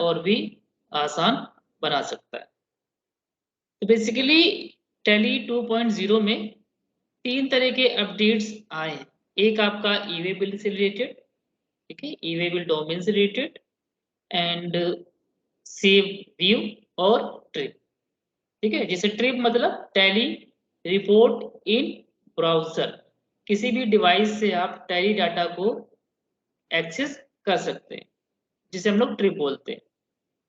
और भी आसान बना सकता है। तो बेसिकली टैली 2.0 में 3 तरह के अपडेट्स आए हैं। एक आपका ई-वे बिल से रिलेटेड, ठीक है, ई-वे बिल डोमेन से रिलेटेड एंड सेव व्यू और ट्रिप, ठीक है। जैसे ट्रिप मतलब टैली रिपोर्ट इन ब्राउजर, किसी भी डिवाइस से आप टैली डाटा को एक्सेस कर सकते हैं, जिसे हम लोग ट्रिप बोलते हैं।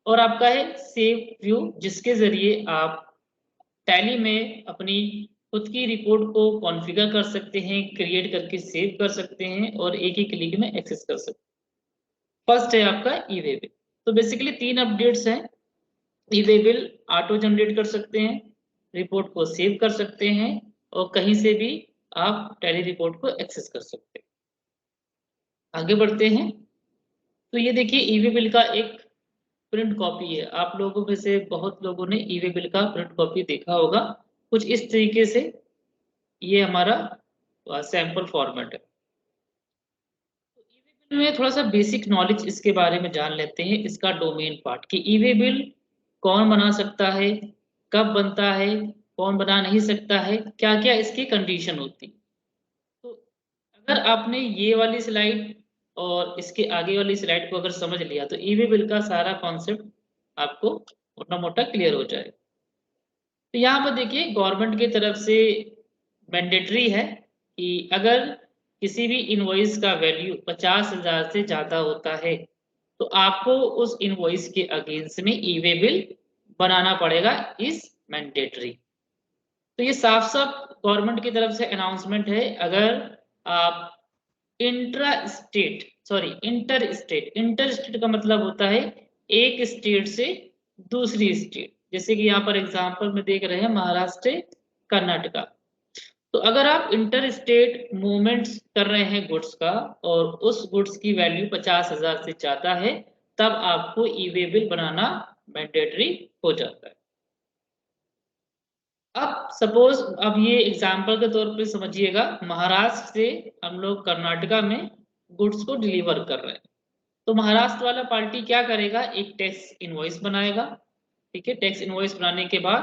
और आपका है सेव व्यू, जिसके जरिए आप टैली में अपनी खुद की रिपोर्ट को कॉन्फ़िगर कर सकते हैं, क्रिएट करके सेव कर सकते हैं और एक ही क्लिक में एक्सेस कर सकते हैं। फर्स्ट है आपका ई-वे बिल। तो बेसिकली 3 अपडेट्स हैं। ई-वे बिल ऑटो जनरेट कर सकते हैं, रिपोर्ट को सेव कर सकते हैं और कहीं से भी आप टैली रिपोर्ट को एक्सेस कर सकते हैं। आगे बढ़ते हैं। तो ये देखिए ई-वे बिल का एक प्रिंट कॉपी है। आप लोगों में से बहुत लोगों ने ई-वे बिल का प्रिंट कॉपी देखा होगा। कुछ इस तरीके से ये हमारा सैंपल फॉर्मेट है। तो ई-वे बिल में थोड़ा सा बेसिक नॉलेज इसके बारे में जान लेते हैं, इसका डोमेन पार्ट कि ई-वे बिल कौन बना सकता है, कब बनता है, कौन बना नहीं सकता है, क्या-क्या इसकी कंडीशन होती है। तो अगर आपने ये वाली स्लाइड और इसके आगे वाली स्लाइड को अगर समझ लिया तो ई-वे बिल का सारा कॉन्सेप्ट आपको मोटा-मोटा क्लियर हो जाएगा। तो यहाँ पर देखिए गवर्नमेंट की तरफ से मैंडेटरी है कि अगर किसी भी इनवॉइस का वैल्यू 50,000 से ज़्यादा होता है तो आपको उस इनवॉइस के अगेंस्ट में ई-वे बिल बनाना पड़ेगा, इस मैंडेटरी। तो ये साफ-साफ गवर्नमेंट की तरफ से अनाउंसमेंट है। अगर आप इंटर स्टेट का मतलब होता है एक स्टेट से दूसरी स्टेट। जैसे कि यहाँ पर एग्जांपल में देख रहे हैं महाराष्ट्र, कर्नाटका। तो अगर आप इंटर स्टेट मूवमेंट्स कर रहे हैं गुड्स का और उस गुड्स की वैल्यू 50,000 से ज्यादा है, तब आपको ई-वे बिल बनाना मैंडेटरी हो जाता है। अब सपोज अब ये एग्जांपल के तौर पे समझिएगा, महाराष्ट्र से हम लोग कर्नाटका में गुड्स को डिलीवर कर रहे हैं। तो महाराष्ट्र वाला पार्टी क्या करेगा, एक टैक्स इनवॉइस बनाएगा, ठीक है। टैक्स इनवॉइस बनाने के बाद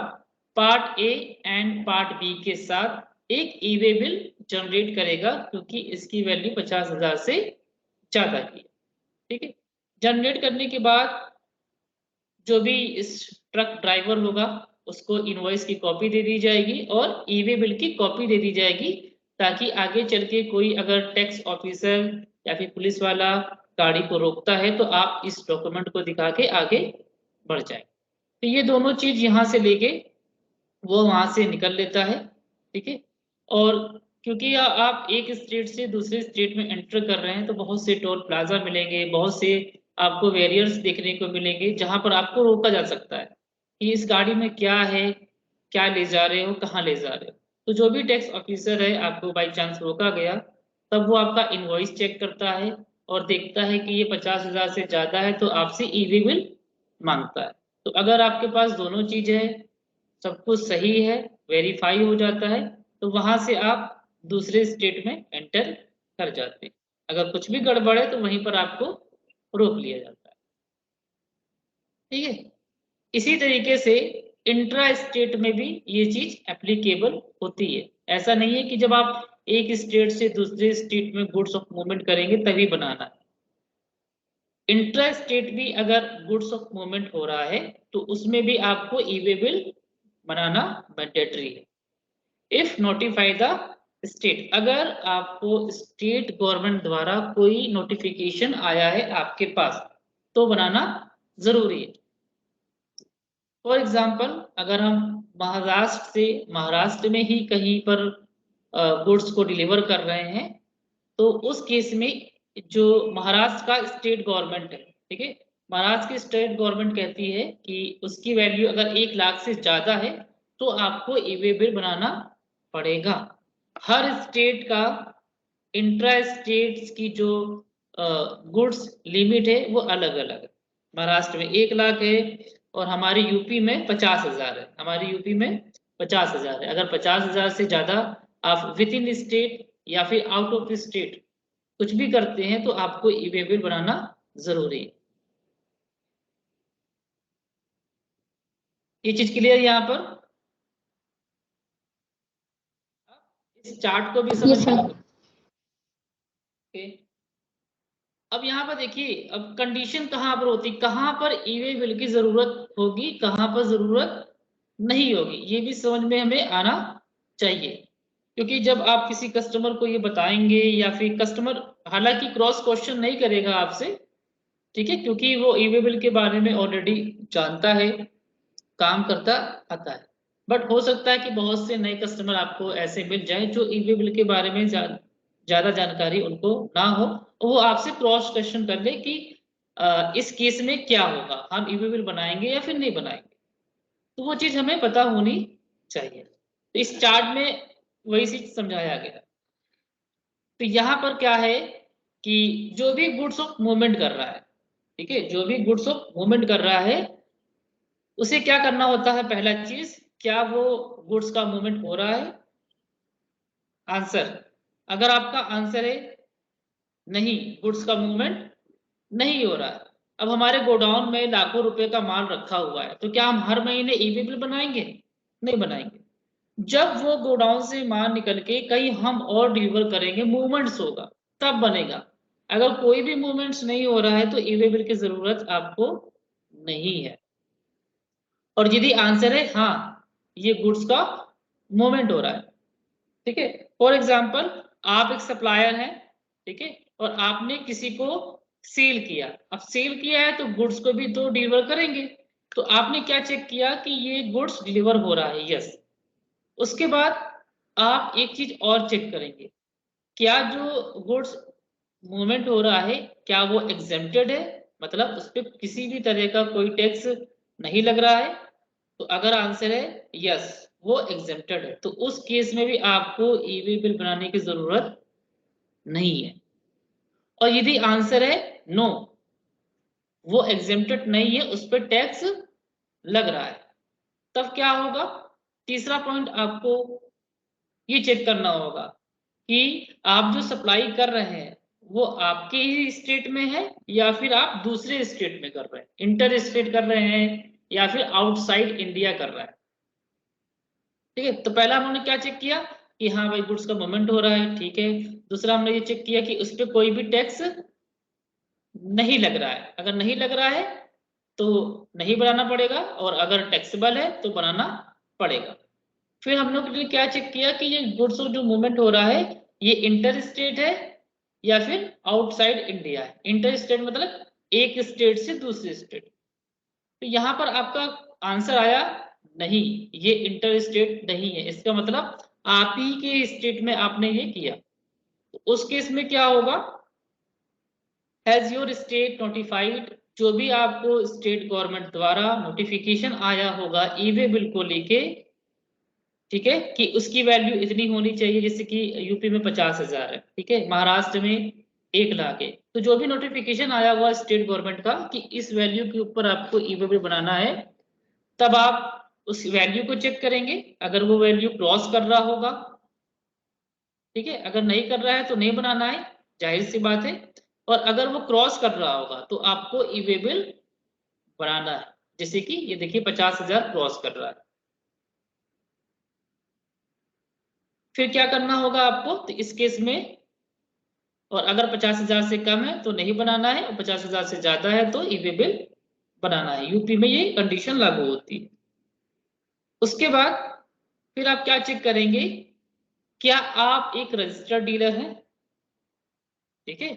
part A and part B के साथ एक ई-वे बिल जनरेट करेगा, क्योंकि इसकी वैल्यू 50,000 से ज्यादा की है, ठीक है। जनरेट करने के बाद जो भी इस ट्रक ड्राइवर होगा उसको इनवॉइस की कॉपी दे दी जाएगी और ई-वे बिल की कॉपी दे दी जाएगी, ताकि आगे चल के कोई अगर टैक्स ऑफिसर या फिर पुलिस वाला गाड़ी को रोकता है तो आप इस डॉक्यूमेंट को दिखा के आगे बढ़ जाए। तो ये दोनों चीज यहाँ से लेके वो वहां से निकल लेता है, ठीक है। और क्योंकि आप एक स्टेट से दूसरे स्टेट में एंटर कर रहे हैं तो बहुत से टोल प्लाजा मिलेंगे, बहुत से आपको बैरियर्स देखने को मिलेंगे जहां पर आपको रोका जा सकता है कि इस गाड़ी में क्या है, क्या ले जा रहे हो, कहाँ ले जा रहे हो। तो जो भी टैक्स ऑफिसर है आपको बाई चांस रोका गया, तब वो आपका इनवॉइस चेक करता है और देखता है कि ये 50,000 से ज्यादा है तो आपसे ई-वे बिल मांगता है। तो अगर आपके पास दोनों चीज है, सब कुछ सही है, वेरीफाई हो जाता है, तो वहां से आप दूसरे स्टेट में एंटर कर जाते हैं। अगर कुछ भी गड़बड़ है तो वहीं पर आपको रोक लिया जाता है, ठीक है। इसी तरीके से इंट्रा स्टेट में भी ये चीज एप्लीकेबल होती है। ऐसा नहीं है कि जब आप एक स्टेट से दूसरे स्टेट में गुड्स ऑफ मूवमेंट करेंगे तभी बनाना है। इंट्रा स्टेट भी अगर गुड्स ऑफ मूवमेंट हो रहा है तो उसमें भी आपको ई-वे बिल बनाना मैंडेटरी है। इफ नोटिफाई द स्टेट, अगर आपको स्टेट गवर्नमेंट द्वारा कोई नोटिफिकेशन आया है आपके पास तो बनाना जरूरी है। फॉर एग्जाम्पल अगर हम महाराष्ट्र में ही कहीं पर गुड्स को डिलीवर कर रहे हैं तो उस केस में जो महाराष्ट्र का स्टेट गवर्नमेंट है, ठीक है, महाराष्ट्र की स्टेट गवर्नमेंट कहती है कि उसकी वैल्यू अगर 1,00,000 से ज्यादा है तो आपको ई-वे बिल बनाना पड़ेगा। हर स्टेट का इंट्रा स्टेट्स की जो गुड्स लिमिट है वो अलग अलग है। महाराष्ट्र में 1,00,000 है और हमारी यूपी में 50,000 है। हमारी यूपी में 50,000 है। अगर 50,000 से ज्यादा आप विद इन स्टेट या फिर आउट ऑफ स्टेट कुछ भी करते हैं तो आपको ई-वे बिल बनाना जरूरी है। ये चीज क्लियर यहाँ पर? इस चार्ट को भी समझिए। ओके, अब यहाँ पर देखिए, अब कंडीशन कहाँ पर होती, कहाँ पर ई वे बिल की जरूरत होगी, कहाँ पर जरूरत नहीं होगी, ये भी समझ में हमें आना चाहिए। क्योंकि जब आप किसी कस्टमर को ये बताएंगे, या फिर कस्टमर हालांकि क्रॉस क्वेश्चन नहीं करेगा आपसे, ठीक है, क्योंकि वो ई वे बिल के बारे में ऑलरेडी जानता है, काम करता आता है। बट हो सकता है कि बहुत से नए कस्टमर आपको ऐसे मिल जाए जो ई वे बिल के बारे में ज्यादा जानकारी उनको ना हो, और वो आपसे क्रॉस क्वेश्चन कर ले कि इस केस में क्या होगा, हम ई वे बिल बनाएंगे या फिर नहीं बनाएंगे। तो वो चीज हमें पता होनी चाहिए। तो इस चार्ट में वही चीज समझाया गया। तो यहाँ पर क्या है कि जो भी गुड्स ऑफ मूवमेंट कर रहा है, ठीक है, जो भी गुड्स ऑफ मूवमेंट कर रहा है, उसे क्या करना होता है, पहला चीज, क्या वो गुड्स का मूवमेंट हो रहा है? आंसर, अगर आपका आंसर है नहीं, गुड्स का मूवमेंट नहीं हो रहा है, अब हमारे गोडाउन में लाखों रुपए का माल रखा हुआ है, तो क्या हम हर महीने ई वे बिल बनाएंगे? नहीं बनाएंगे। जब वो गोडाउन से माल निकल के कहीं हम और डिलीवर करेंगे, मूवमेंट्स होगा, तब बनेगा। अगर कोई भी मूवमेंट्स नहीं हो रहा है तो ई वे बिल की जरूरत आपको नहीं है। और यदि आंसर है हाँ, ये गुड्स का मूवमेंट हो रहा है, ठीक है, फॉर एग्जाम्पल आप एक सप्लायर हैं, ठीक है, और आपने किसी को सेल किया, अब सेल किया है तो गुड्स को भी तो डिलीवर करेंगे। तो आपने क्या चेक किया कि ये गुड्स डिलीवर हो रहा है, यस। उसके बाद आप एक चीज और चेक करेंगे, क्या जो गुड्स मूवमेंट हो रहा है, क्या वो एग्जेम्प्टेड है, मतलब उस पर किसी भी तरह का कोई टैक्स नहीं लग रहा है? तो अगर आंसर है यस, वो एग्जेम्प्टेड है, तो उस केस में भी आपको ई वे बिल बनाने की जरूरत नहीं है। और यदि आंसर है नो, वो एग्जेम्प्टेड नहीं है, उस पर टैक्स लग रहा है, तब क्या होगा? तीसरा पॉइंट आपको ये चेक करना होगा कि आप जो सप्लाई कर रहे हैं वो आपके ही स्टेट में है, या फिर आप दूसरे स्टेट में कर रहे हैं, इंटर स्टेट कर रहे हैं, या फिर आउटसाइड इंडिया कर रहे हैं, ठीक है। तो पहला हमने क्या चेक किया कि हाँ भाई, गुड्स का मूवमेंट हो रहा है, ठीक है। दूसरा हमने ये चेक किया कि उस पर कोई भी टैक्स नहीं लग रहा है, अगर नहीं लग रहा है तो नहीं बनाना पड़ेगा, और अगर टैक्सेबल है तो बनाना पड़ेगा। फिर हम लोग ने क्या चेक किया कि ये गुड्स जो मूवमेंट हो रहा है, ये इंटर स्टेट है या फिर आउटसाइड इंडिया है। इंटर स्टेट मतलब एक स्टेट से दूसरे स्टेट। तो यहाँ पर आपका आंसर आया नहीं, ये इंटर स्टेट नहीं है, इसका मतलब आप ही के स्टेट में आपने ये किया। तो उस केस में क्या होगा, हैज योर स्टेट नोटिफाइड, जो भी आपको स्टेट गवर्नमेंट द्वारा नोटिफिकेशन आया होगा ई वे बिल को लेके, ठीक है, कि उसकी वैल्यू इतनी होनी चाहिए, जैसे कि यूपी में 50,000 है, ठीक है, महाराष्ट्र में 1 लाख है, तो जो भी नोटिफिकेशन आया हुआ स्टेट गवर्नमेंट का कि इस वैल्यू के ऊपर आपको ई वे बिल बनाना है, तब आप उस वैल्यू को चेक करेंगे। अगर वो वैल्यू क्रॉस कर रहा होगा, ठीक है, अगर नहीं कर रहा है तो नहीं बनाना है, जाहिर सी बात है। और अगर वो क्रॉस कर रहा होगा तो आपको ई वे बिल बनाना है। जैसे कि ये देखिए 50,000 क्रॉस कर रहा है, फिर क्या करना होगा आपको, तो इस केस में, और अगर 50,000 से कम है तो नहीं बनाना है, और 50,000 से ज्यादा है तो ई वे बिल बनाना है। यूपी में ये कंडीशन लागू होती है। उसके बाद फिर आप क्या चेक करेंगे, क्या आप एक रजिस्टर्ड डीलर हैं, ठीक है।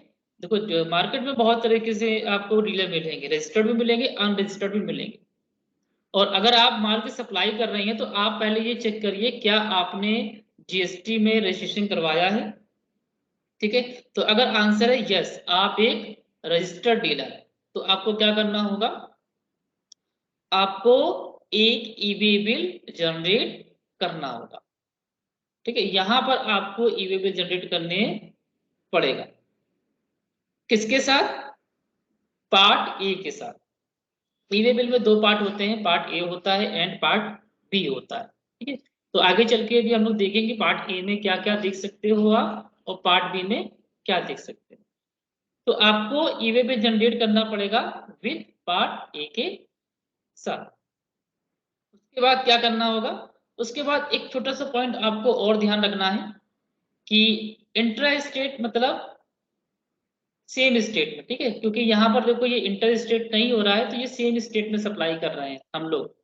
देखो, जो मार्केट में बहुत तरीके से आपको डीलर मिलेंगे, रजिस्टर्ड भी मिलेंगे, अनरजिस्टर्ड भी मिलेंगे। और अगर आप माल की सप्लाई कर रही हैं तो आप पहले ये चेक करिए क्या आपने जीएसटी में रजिस्ट्रेशन करवाया है, ठीक है। तो अगर आंसर है यस, आप एक रजिस्टर्ड डीलर है, तो आपको क्या करना होगा, आपको एक ई वे बिल जनरेट करना होगा, ठीक है। यहां पर आपको ई वे बिल जनरेट करने पड़ेगा, किसके साथ, पार्ट ए के साथ। ई वे बिल में 2 पार्ट होते हैं, पार्ट ए होता है एंड पार्ट बी होता है, ठीक है। तो आगे चल के भी हम लोग देखेंगे पार्ट ए में क्या क्या देख सकते हो आप, और पार्ट बी में क्या देख सकते हो। तो आपको ई वे बिल जनरेट करना पड़ेगा विद पार्ट ए के साथ। उसके बाद क्या करना होगा, उसके बाद एक छोटा सा पॉइंट आपको और ध्यान रखना है कि इंट्रा स्टेट मतलब सेम स्टेट में, ठीक है, क्योंकि यहाँ पर देखो ये इंटर स्टेट नहीं हो रहा है, तो ये सेम स्टेट में सप्लाई कर रहे हैं हम लोग।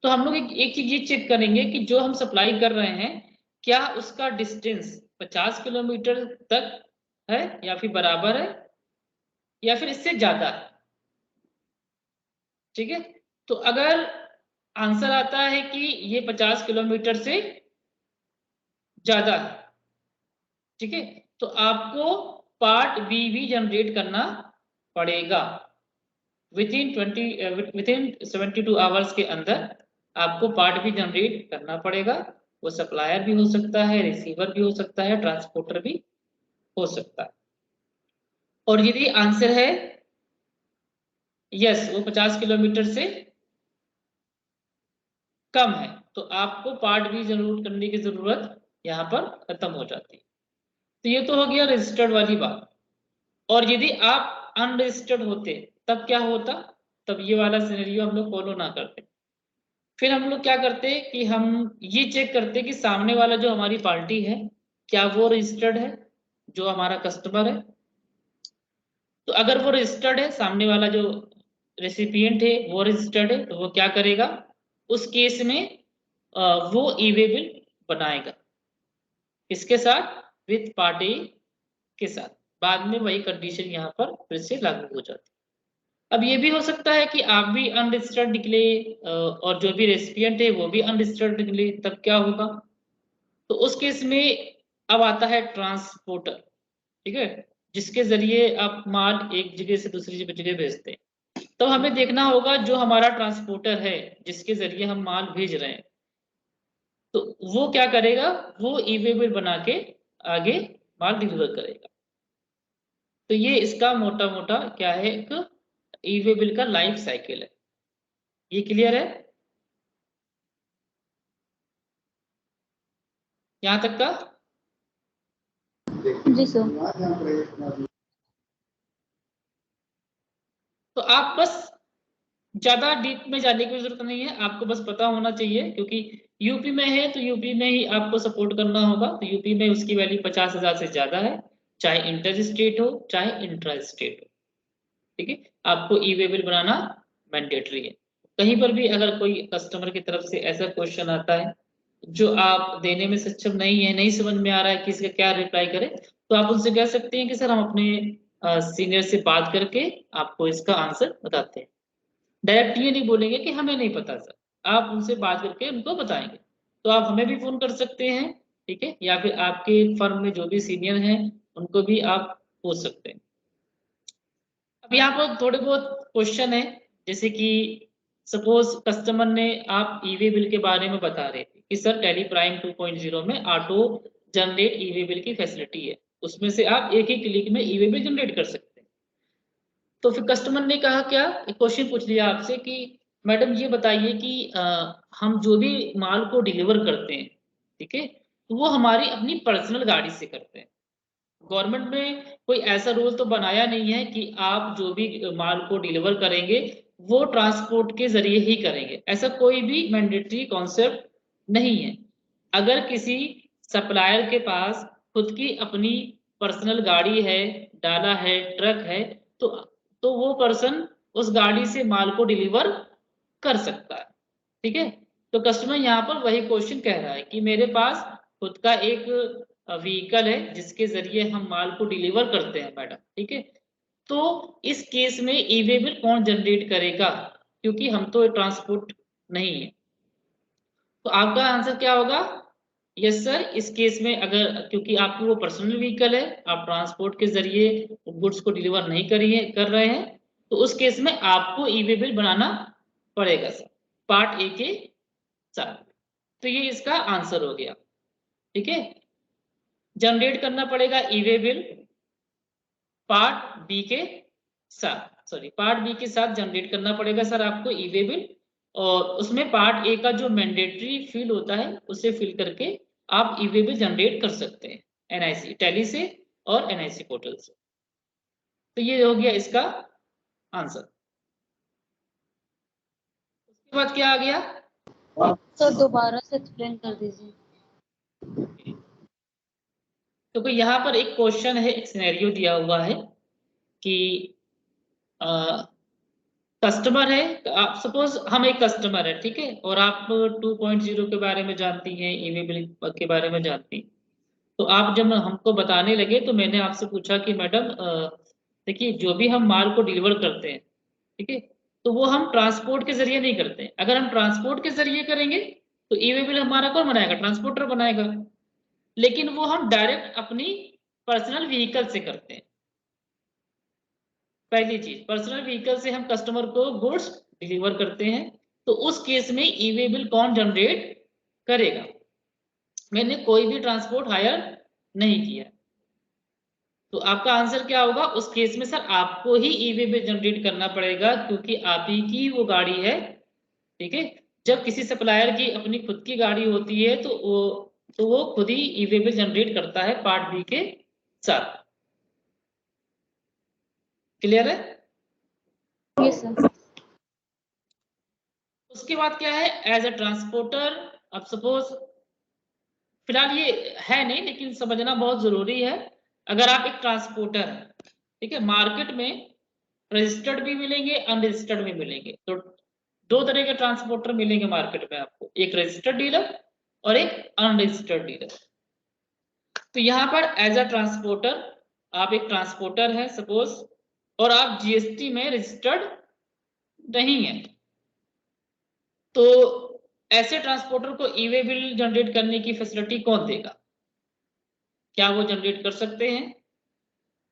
तो हम लोग एक चीज ये चेक करेंगे कि जो हम सप्लाई कर रहे हैं क्या उसका डिस्टेंस 50 किलोमीटर तक है या फिर बराबर है या फिर इससे ज्यादा है, ठीक है। तो अगर आंसर आता है कि ये 50 किलोमीटर से ज्यादा है, ठीक है, तो आपको पार्ट बी भी जनरेट करना पड़ेगा विथिन 72 आवर्स के अंदर। आपको पार्ट भी जनरेट करना पड़ेगा। वो सप्लायर भी हो सकता है, रिसीवर भी हो सकता है, ट्रांसपोर्टर भी हो सकता है। और यदि आंसर है यस वो 50 किलोमीटर से कम है, तो आपको पार्ट भी जनरेट करने की जरूरत यहाँ पर खत्म हो जाती है। तो ये तो हो गया रजिस्टर्ड वाली बात। और यदि आप अनरजिस्टर्ड होते तब क्या होता, तब ये वाला सिनेरियो हम लोग फॉलो ना करते। फिर हम लोग क्या करते कि हम ये चेक करते कि सामने वाला जो हमारी पार्टी है क्या वो रजिस्टर्ड है, जो हमारा कस्टमर है। तो अगर वो रजिस्टर्ड है, सामने वाला जो रेसिपिएंट है वो रजिस्टर्ड है, तो वो क्या करेगा उस केस में वो ई वे बिल बनाएगा, इसके साथ विथ पार्टी के साथ। बाद में वही कंडीशन यहाँ पर फिर से लागू हो जाती है। अब ये भी हो सकता है कि आप भी अनरजिस्टर्ड निकले और जो भी रेसिपिएंट है वो भी अनरजिस्टर्ड निकले, तब क्या होगा। तो उस केस में अब आता है ट्रांसपोर्टर, ठीक है, जिसके जरिए आप माल एक जगह से दूसरी जगह भेजते हैं। तो हमें देखना होगा जो हमारा ट्रांसपोर्टर है जिसके जरिए हम माल भेज रहे हैं, तो वो क्या करेगा, वो ई वे बिल बना के आगे माल डिलीवर करेगा। तो ये इसका मोटा मोटा क्या है, एक ई वे बिल का लाइफ साइकिल है। ये क्लियर है यहाँ तक का? जी सर। तो आप बस ज्यादा डीप में जाने की जरूरत नहीं है, आपको बस पता होना चाहिए, क्योंकि यूपी में है तो यूपी में ही आपको सपोर्ट करना होगा। तो यूपी में उसकी वैल्यू 50,000 से ज्यादा है, चाहे इंटर स्टेट हो चाहे इंट्रा स्टेट हो, ठीक है। आपको ई वे बिल बनाना मैंडेटरी है। कहीं पर भी अगर कोई कस्टमर की तरफ से ऐसा क्वेश्चन आता है जो आप देने में सक्षम नहीं है, नहीं समझ में आ रहा है कि इसका क्या रिप्लाई करें, तो आप उनसे कह सकते हैं कि सर हम अपने सीनियर से बात करके आपको इसका आंसर बताते हैं। डायरेक्ट ये नहीं बोलेंगे कि हमें नहीं पता सर, आप उनसे बात करके उनको बताएंगे। तो आप हमें भी फोन कर सकते हैं, ठीक है, या फिर आपके फर्म में जो भी सीनियर हैं उनको भी आप पूछ सकते हैं। अब यहाँ पर थोड़े बहुत क्वेश्चन है, जैसे कि सपोज कस्टमर ने आप ईवे बिल के बारे में बता रहे थे कि सर टैली प्राइम 2.0 में ऑटो जनरेट ईवे बिल की फैसिलिटी है, उसमें से आप एक ही क्लिक में ईवे बिल जनरेट कर सकते हैं। तो फिर कस्टमर ने कहा क्या, एक क्वेश्चन पूछ लिया आपसे कि मैडम ये बताइए कि हम जो भी माल को डिलीवर करते हैं, ठीक है, तो वो हमारी अपनी पर्सनल गाड़ी से करते हैं। गवर्नमेंट ने कोई ऐसा रूल तो बनाया नहीं है कि आप जो भी माल को डिलीवर करेंगे वो ट्रांसपोर्ट के जरिए ही करेंगे, ऐसा कोई भी मैंडेटरी कॉन्सेप्ट नहीं है। अगर किसी सप्लायर के पास खुद की अपनी पर्सनल गाड़ी है, डाला है, ट्रक है, तो वो पर्सन उस गाड़ी से माल को डिलीवर कर सकता है, ठीक है। तो कस्टमर यहाँ पर वही क्वेश्चन कह रहा है कि मेरे पास खुद का एक व्हीकल है जिसके जरिए हम माल को डिलीवर करते हैं मैडम, ठीक है। तो इस केस में ई वे बिल कौन जनरेट करेगा, क्योंकि हम तो ट्रांसपोर्ट नहीं है। तो आपका आंसर क्या होगा, यस सर, इस केस में अगर क्योंकि आपकी वो पर्सनल व्हीकल है, आप ट्रांसपोर्ट के जरिए गुड्स को डिलीवर नहीं करिए कर रहे हैं, तो उस केस में आपको ई वे बिल बनाना पड़ेगा सर, पार्ट ए के साथ। तो ये इसका आंसर हो गया, ठीक है। जनरेट करना पड़ेगा ई वे बिल पार्ट बी के साथ, सॉरी पार्ट बी के साथ जनरेट करना पड़ेगा सर आपको ई वे बिल। और उसमें पार्ट ए का जो मैंडेटरी फील्ड होता है उसे फिल करके आप ई वे बिल जनरेट कर सकते हैं एनआईसी टैली से और एनआईसी पोर्टल से। तो ये हो गया इसका आंसर। उसके बाद क्या आ गया, तो दोबारा से एक्सप्लेन कर दीजिए। तो यहाँ पर एक क्वेश्चन है, एक सिनेरियो दिया हुआ है कि कस्टमर है, आप सपोज हम एक कस्टमर है, ठीक है, और आप 2.0 के बारे में जानती हैं, ईमेल बिल के बारे में जानती हैं। तो आप जब हमको बताने लगे तो मैंने आपसे पूछा कि मैडम देखिए, जो भी हम माल को डिलीवर करते हैं, ठीक है, तो वो हम ट्रांसपोर्ट के जरिए नहीं करते हैं। अगर हम ट्रांसपोर्ट के जरिए करेंगे तो ई-वे बिल हमारा कौन बनाएगा? ट्रांसपोर्टर बनाएगा। लेकिन वो हम डायरेक्ट अपनी पर्सनल व्हीकल से करते हैं। पहली चीज, पर्सनल व्हीकल से हम कस्टमर को गुड्स डिलीवर करते हैं, तो उस केस में ई-वे बिल कौन जनरेट करेगा? मैंने कोई भी ट्रांसपोर्ट हायर नहीं किया। तो आपका आंसर क्या होगा उस केस में? सर आपको ही ई-वे बिल जनरेट करना पड़ेगा, क्योंकि आप ही की वो गाड़ी है, ठीक है। जब किसी सप्लायर की अपनी खुद की गाड़ी होती है तो वो खुद ही ई-वे बिल जनरेट करता है पार्ट बी के साथ। क्लियर है? Yes sir. उसके बाद क्या है, एज अ ट्रांसपोर्टर, अब सपोज फिलहाल ये है नहीं, लेकिन समझना बहुत जरूरी है। अगर आप एक ट्रांसपोर्टर है, ठीक है, मार्केट में रजिस्टर्ड भी मिलेंगे, अनरजिस्टर्ड भी मिलेंगे। तो दो तरह के ट्रांसपोर्टर मिलेंगे मार्केट में आपको, एक रजिस्टर्ड डीलर और एक अनरजिस्टर्ड डीलर। तो यहाँ पर एज अ ट्रांसपोर्टर, आप एक ट्रांसपोर्टर है सपोज, और आप जीएसटी में रजिस्टर्ड नहीं है, तो ऐसे ट्रांसपोर्टर को ई-वे बिल जनरेट करने की फैसिलिटी कौन देगा? क्या वो जनरेट कर सकते हैं?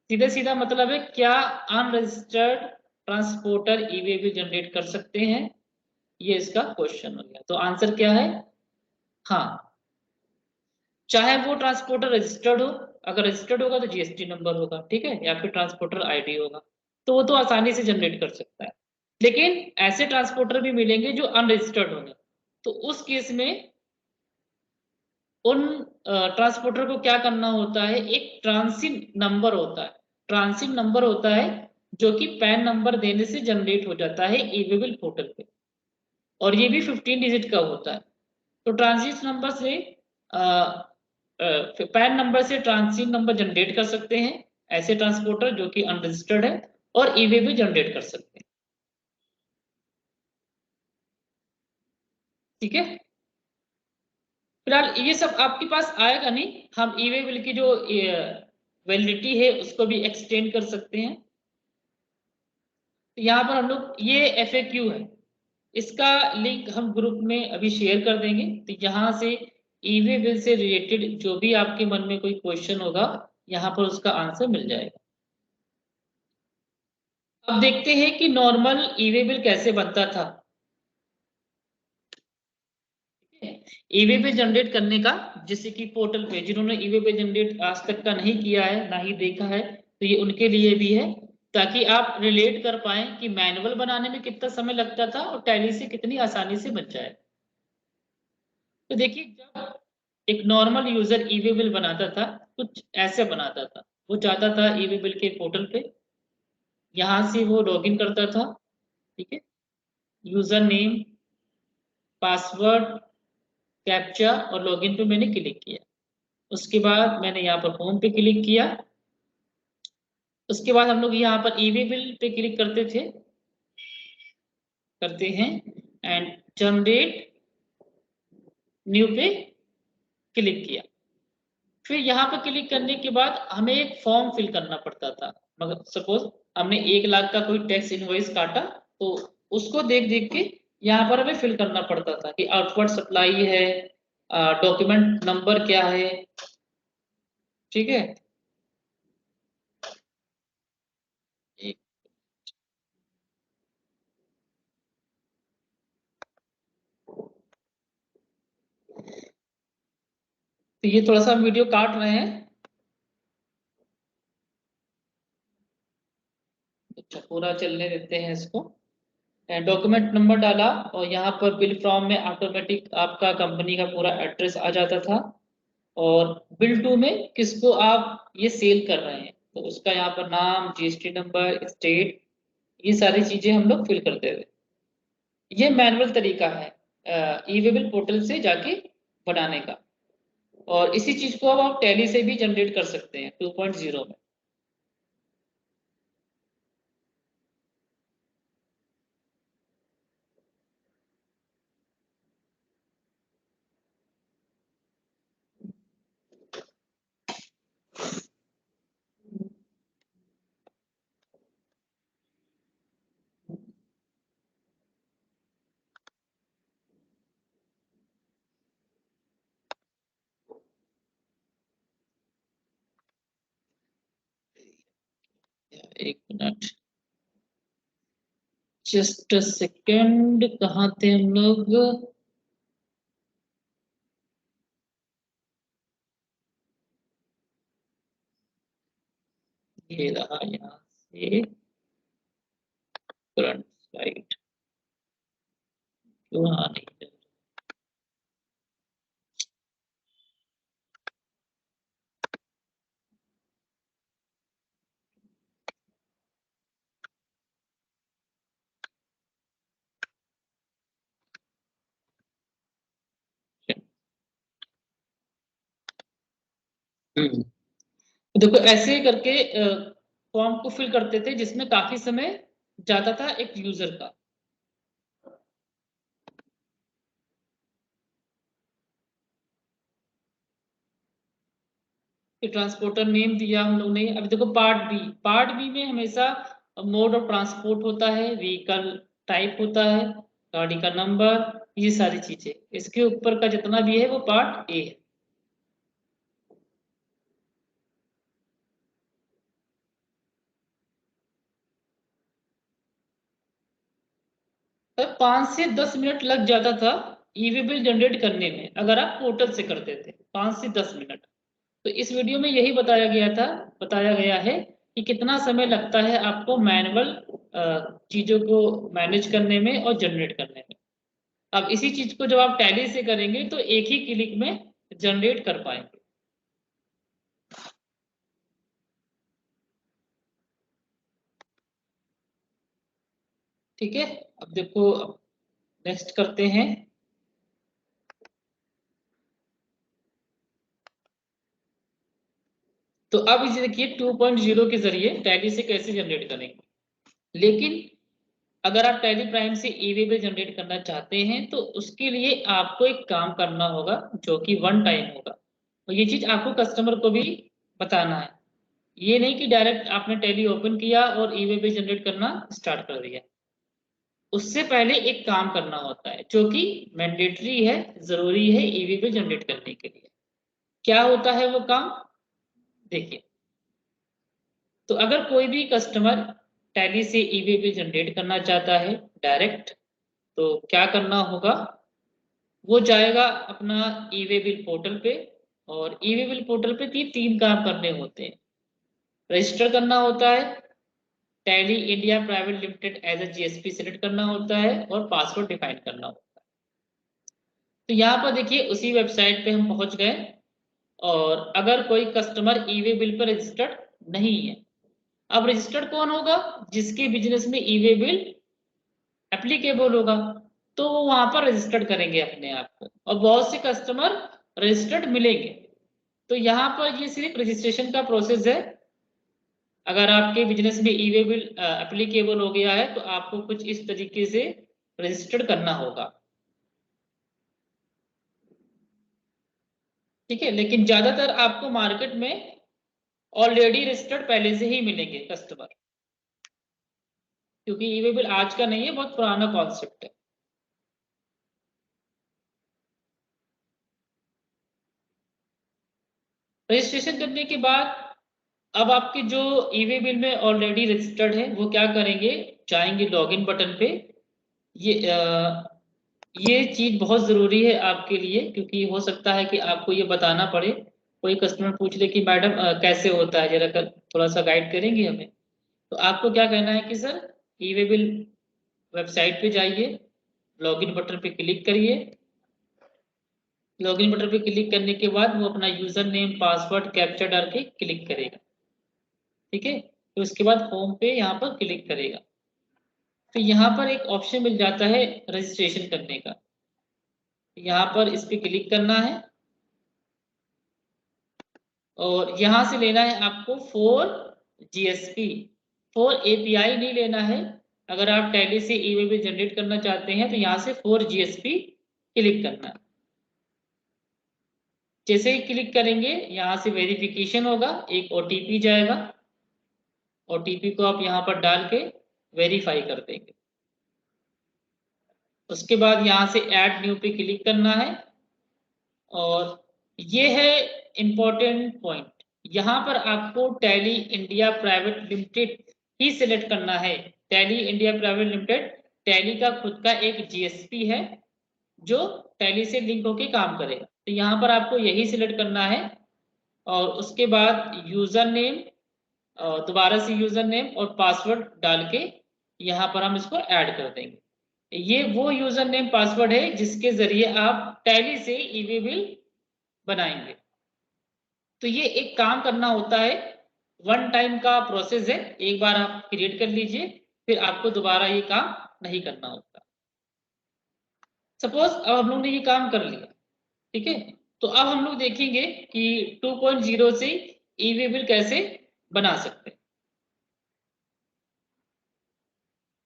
सीधा सीधा मतलब है, क्या unregistered transporter e-way bill generate कर सकते हैं? ये इसका क्वेश्चन हो गया। तो आंसर क्या है? हाँ, चाहे वो ट्रांसपोर्टर रजिस्टर्ड हो, अगर रजिस्टर्ड होगा तो जीएसटी नंबर होगा, ठीक है, या फिर ट्रांसपोर्टर आईडी होगा, तो वो तो आसानी से जनरेट कर सकता है। लेकिन ऐसे ट्रांसपोर्टर भी मिलेंगे जो अनरजिस्टर्ड होंगे, तो उस केस में उन ट्रांसपोर्टर को क्या करना होता है? एक ट्रांसिट नंबर होता है, ट्रांसिट नंबर होता है जो कि पैन नंबर देने से जनरेट हो जाता है ई-वे बिल पोर्टल पे, और ये भी 15 डिजिट का होता है। तो ट्रांसिट नंबर से पैन नंबर से ट्रांसिट नंबर जनरेट कर सकते हैं ऐसे ट्रांसपोर्टर जो कि अनरजिस्टर्ड है, और ई-वे बिल जनरेट कर सकते हैं, ठीक है। फिलहाल ये सब आपके पास आएगा नहीं, हम ई-वे बिल की जो वैलिडिटी है उसको भी एक्सटेंड कर सकते हैं। तो यहाँ पर हम लोग, ये FAQ है, इसका लिंक हम ग्रुप में अभी शेयर कर देंगे। तो यहाँ से ई-वे बिल से रिलेटेड जो भी आपके मन में कोई क्वेश्चन होगा, यहाँ पर उसका आंसर मिल जाएगा। अब देखते हैं कि नॉर्मल ई-वे बिल कैसे बनता था। ई-वे बिल जनरेट करने का, जैसे कि पोर्टल पे जिन्होंने ई-वे बिल जनरेट आज तक का नहीं किया है, ना ही देखा है, तो ये उनके लिए भी है, ताकि आप रिलेट कर पाए कि मैनुअल बनाने में कितना समय लगता था और टैली से कितनी आसानी से बन जाए। तो देखिए, जब एक नॉर्मल यूजर ई-वे बिल बनाता था, कुछ ऐसे बनाता था। वो जाता था ई-वे बिल के पोर्टल पे, यहाँ से वो लॉगिन करता था, ठीक है, यूजर नेम, पासवर्ड, कैप्चा, और लॉगिन पे मैंने क्लिक किया। उसके बाद मैंने यहाँ पर होम पे क्लिक किया। उसके बाद हम लोग यहाँ पर ई-वे बिल पे क्लिक करते हैं एंड जनरेट न्यू पे क्लिक किया। फिर यहाँ पर क्लिक करने के बाद हमें एक फॉर्म फिल करना पड़ता था। मगर सपोज हमने 1 लाख का कोई टैक्स इनवॉइस काटा, तो उसको देख देख के यहाँ पर हमें फिल करना पड़ता था कि आउटवर्ड सप्लाई है, डॉक्यूमेंट नंबर क्या है, ठीक है। तो ये थोड़ा सा वीडियो काट रहे हैं, अच्छा पूरा चलने देते हैं इसको। डॉक्यूमेंट नंबर डाला और यहाँ पर बिल फॉर्म में ऑटोमेटिक आपका कंपनी का पूरा एड्रेस आ जाता था, और बिल टू में किसको आप ये सेल कर रहे हैं, तो उसका यहाँ पर नाम, जीएसटी नंबर, स्टेट, ये सारी चीजें हम लोग फिल करते थे। ये मैनुअल तरीका है। ई वे बिल पोर्टल से जाके बनाने का। और इसी चीज को अब आप टैली से भी जनरेट कर सकते हैं 2.0 में। एक मिनट, जस्ट सेकेंड, कहाँ थे हम लोग? ये रहा यहाँ से करंट स्लाइड, क्यों आ नहीं है? देखो ऐसे करके फॉर्म को फिल करते थे जिसमें काफी समय जाता था एक यूजर का। ट्रांसपोर्टर नेम दिया हम लोग ने। अभी देखो पार्ट बी में हमेशा मोड ऑफ ट्रांसपोर्ट होता है, व्हीकल टाइप होता है, गाड़ी का नंबर, ये सारी चीजें। इसके ऊपर का जितना भी है वो पार्ट ए है। तो 5 से 10 मिनट लग जाता था ई वे बिल जनरेट करने में, अगर आप पोर्टल से करते थे 5 से 10 मिनट। तो इस वीडियो में यही बताया गया है कि कितना समय लगता है आपको मैनुअल चीजों को मैनेज करने में और जनरेट करने में। अब इसी चीज को जब आप टैली से करेंगे तो एक ही क्लिक में जनरेट कर पाएंगे। ठीक है, अब देखो नेक्स्ट करते हैं। तो अब इसे देखिए 2.0 के जरिए टैली से कैसे जनरेट करेंगे। लेकिन अगर आप टैली प्राइम से ई वे बिल जनरेट करना चाहते हैं तो उसके लिए आपको एक काम करना होगा जो कि वन टाइम होगा, और ये चीज आपको कस्टमर को भी बताना है। ये नहीं कि डायरेक्ट आपने टैली ओपन किया और ई वे बिल जनरेट करना स्टार्ट कर दिया। उससे पहले एक काम करना होता है जो कि मैंडेटरी है, जरूरी है ई वे बिल जनरेट करने के लिए। क्या होता है वो काम, देखिए। तो अगर कोई भी कस्टमर टैली से ई वे बिल जनरेट करना चाहता है डायरेक्ट, तो क्या करना होगा, वो जाएगा अपना ई वे बिल पोर्टल पे। और ई वे बिल पोर्टल पे तीन काम करने होते हैं। रजिस्टर करना होता है, Tally India private limited as a GSP select करना होता है, और पासवर्ड डिफाइन करना होता है। तो यहाँ पर देखिए उसी वेबसाइट पे हम पहुंच गए। और अगर कोई कस्टमर ई वे बिल पर रजिस्टर्ड नहीं है, अब रजिस्टर्ड कौन होगा, जिसके बिजनेस में ई वे बिल एप्लीकेबल होगा, तो वो वहां पर रजिस्टर्ड करेंगे अपने आप को, और बहुत से कस्टमर रजिस्टर्ड मिलेंगे। तो यहाँ पर ये सिर्फ रजिस्ट्रेशन का प्रोसेस है। अगर आपके बिजनेस में ई वे बिल एप्लीकेबल हो गया है तो आपको कुछ इस तरीके से रजिस्टर्ड करना होगा। ठीक है, लेकिन ज्यादातर आपको मार्केट में ऑलरेडी रजिस्टर्ड पहले से ही मिलेंगे कस्टमर, क्योंकि ई वे बिल आज का नहीं है, बहुत पुराना कॉन्सेप्ट है। रजिस्ट्रेशन करने के बाद अब आपके जो ई वे बिल में ऑलरेडी रजिस्टर्ड है वो क्या करेंगे, जाएंगे लॉगिन बटन पे। ये चीज बहुत जरूरी है आपके लिए, क्योंकि हो सकता है कि आपको ये बताना पड़े, कोई कस्टमर पूछ ले कि मैडम कैसे होता है, जरा थोड़ा सा गाइड करेंगे हमें। तो आपको क्या कहना है कि सर ई वे बिल वेबसाइट पे जाइए, लॉगिन बटन पे क्लिक करिए। लॉगिन बटन पे क्लिक करने के बाद वो अपना यूजर नेम पासवर्ड कैप्चा डाल के क्लिक करेगा। ठीक है, तो उसके बाद होम पे यहाँ पर क्लिक करेगा। तो यहाँ पर एक ऑप्शन मिल जाता है रजिस्ट्रेशन करने का। यहाँ पर इस पे क्लिक करना है और यहाँ से लेना है आपको फॉर जीएसपी, फॉर एपीआई नहीं लेना है। अगर आप टैली से ई-वे बिल जनरेट करना चाहते हैं तो यहाँ से फॉर जीएसपी क्लिक करना है। जैसे ही क्लिक करेंगे यहाँ से वेरिफिकेशन होगा, एक ओटीपी जाएगा, ओटीपी को आप यहाँ पर डाल के वेरीफाई कर देंगे। उसके बाद यहाँ से ऐड न्यू पे क्लिक करना है और ये है इंपॉर्टेंट पॉइंट, यहाँ पर आपको टैली इंडिया प्राइवेट लिमिटेड ही सिलेक्ट करना है। Tally India private limited tally का खुद का एक जीएसपी है जो टैली से लिंक होके काम करेगा, तो यहाँ पर आपको यही सिलेक्ट करना है। और उसके बाद यूजर नेम, दोबारा से यूजर नेम और पासवर्ड डाल के यहाँ पर हम इसको ऐड कर देंगे। ये वो यूजर नेम पासवर्ड है जिसके जरिए आप टैली से ई-वे बिल बनाएंगे। तो ये एक काम करना होता है, वन टाइम का प्रोसेस है, एक बार आप क्रिएट कर लीजिए फिर आपको दोबारा ये काम नहीं करना होता। सपोज अब हम लोग ने ये काम कर लिया, ठीक है, तो अब हम लोग देखेंगे कि 2.0 से ई-वे बिल कैसे बना सकते हैं।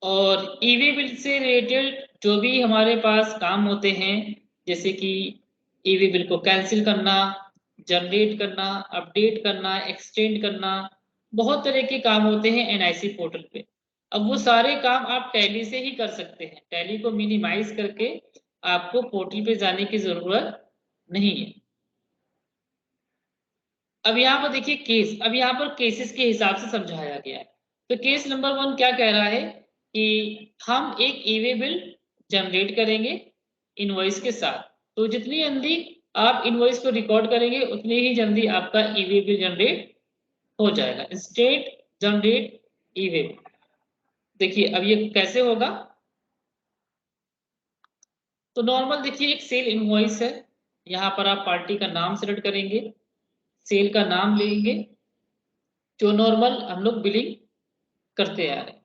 और ई-वे बिल से रिलेटेड जो भी हमारे पास काम होते हैं, जैसे कि ई-वे बिल को कैंसिल करना, जनरेट करना, अपडेट करना, एक्सटेंड करना, बहुत तरह के काम होते हैं एनआईसी पोर्टल पे। अब वो सारे काम आप टैली से ही कर सकते हैं। टैली को मिनिमाइज करके आपको पोर्टल पे जाने की जरूरत नहीं है। अब यहाँ पर देखिए केस, अब यहाँ पर केसेस के हिसाब से समझाया गया है। तो केस नंबर 1 क्या कह रहा है कि हम एक ई-वे बिल जनरेट करेंगे इनवॉइस के साथ। तो जितनी जल्दी आप इनवॉइस को रिकॉर्ड करेंगे उतनी ही जल्दी आपका ई-वे बिल जनरेट हो जाएगा। Instant generate e-way bill. देखिए अब ये कैसे होगा, तो नॉर्मल देखिए एक सेल इनवॉइस है, यहाँ पर आप पार्टी का नाम सेलेक्ट करेंगे, सेल का नाम लेंगे जो नॉर्मल हम लोग बिलिंग करते आ रहे हैं।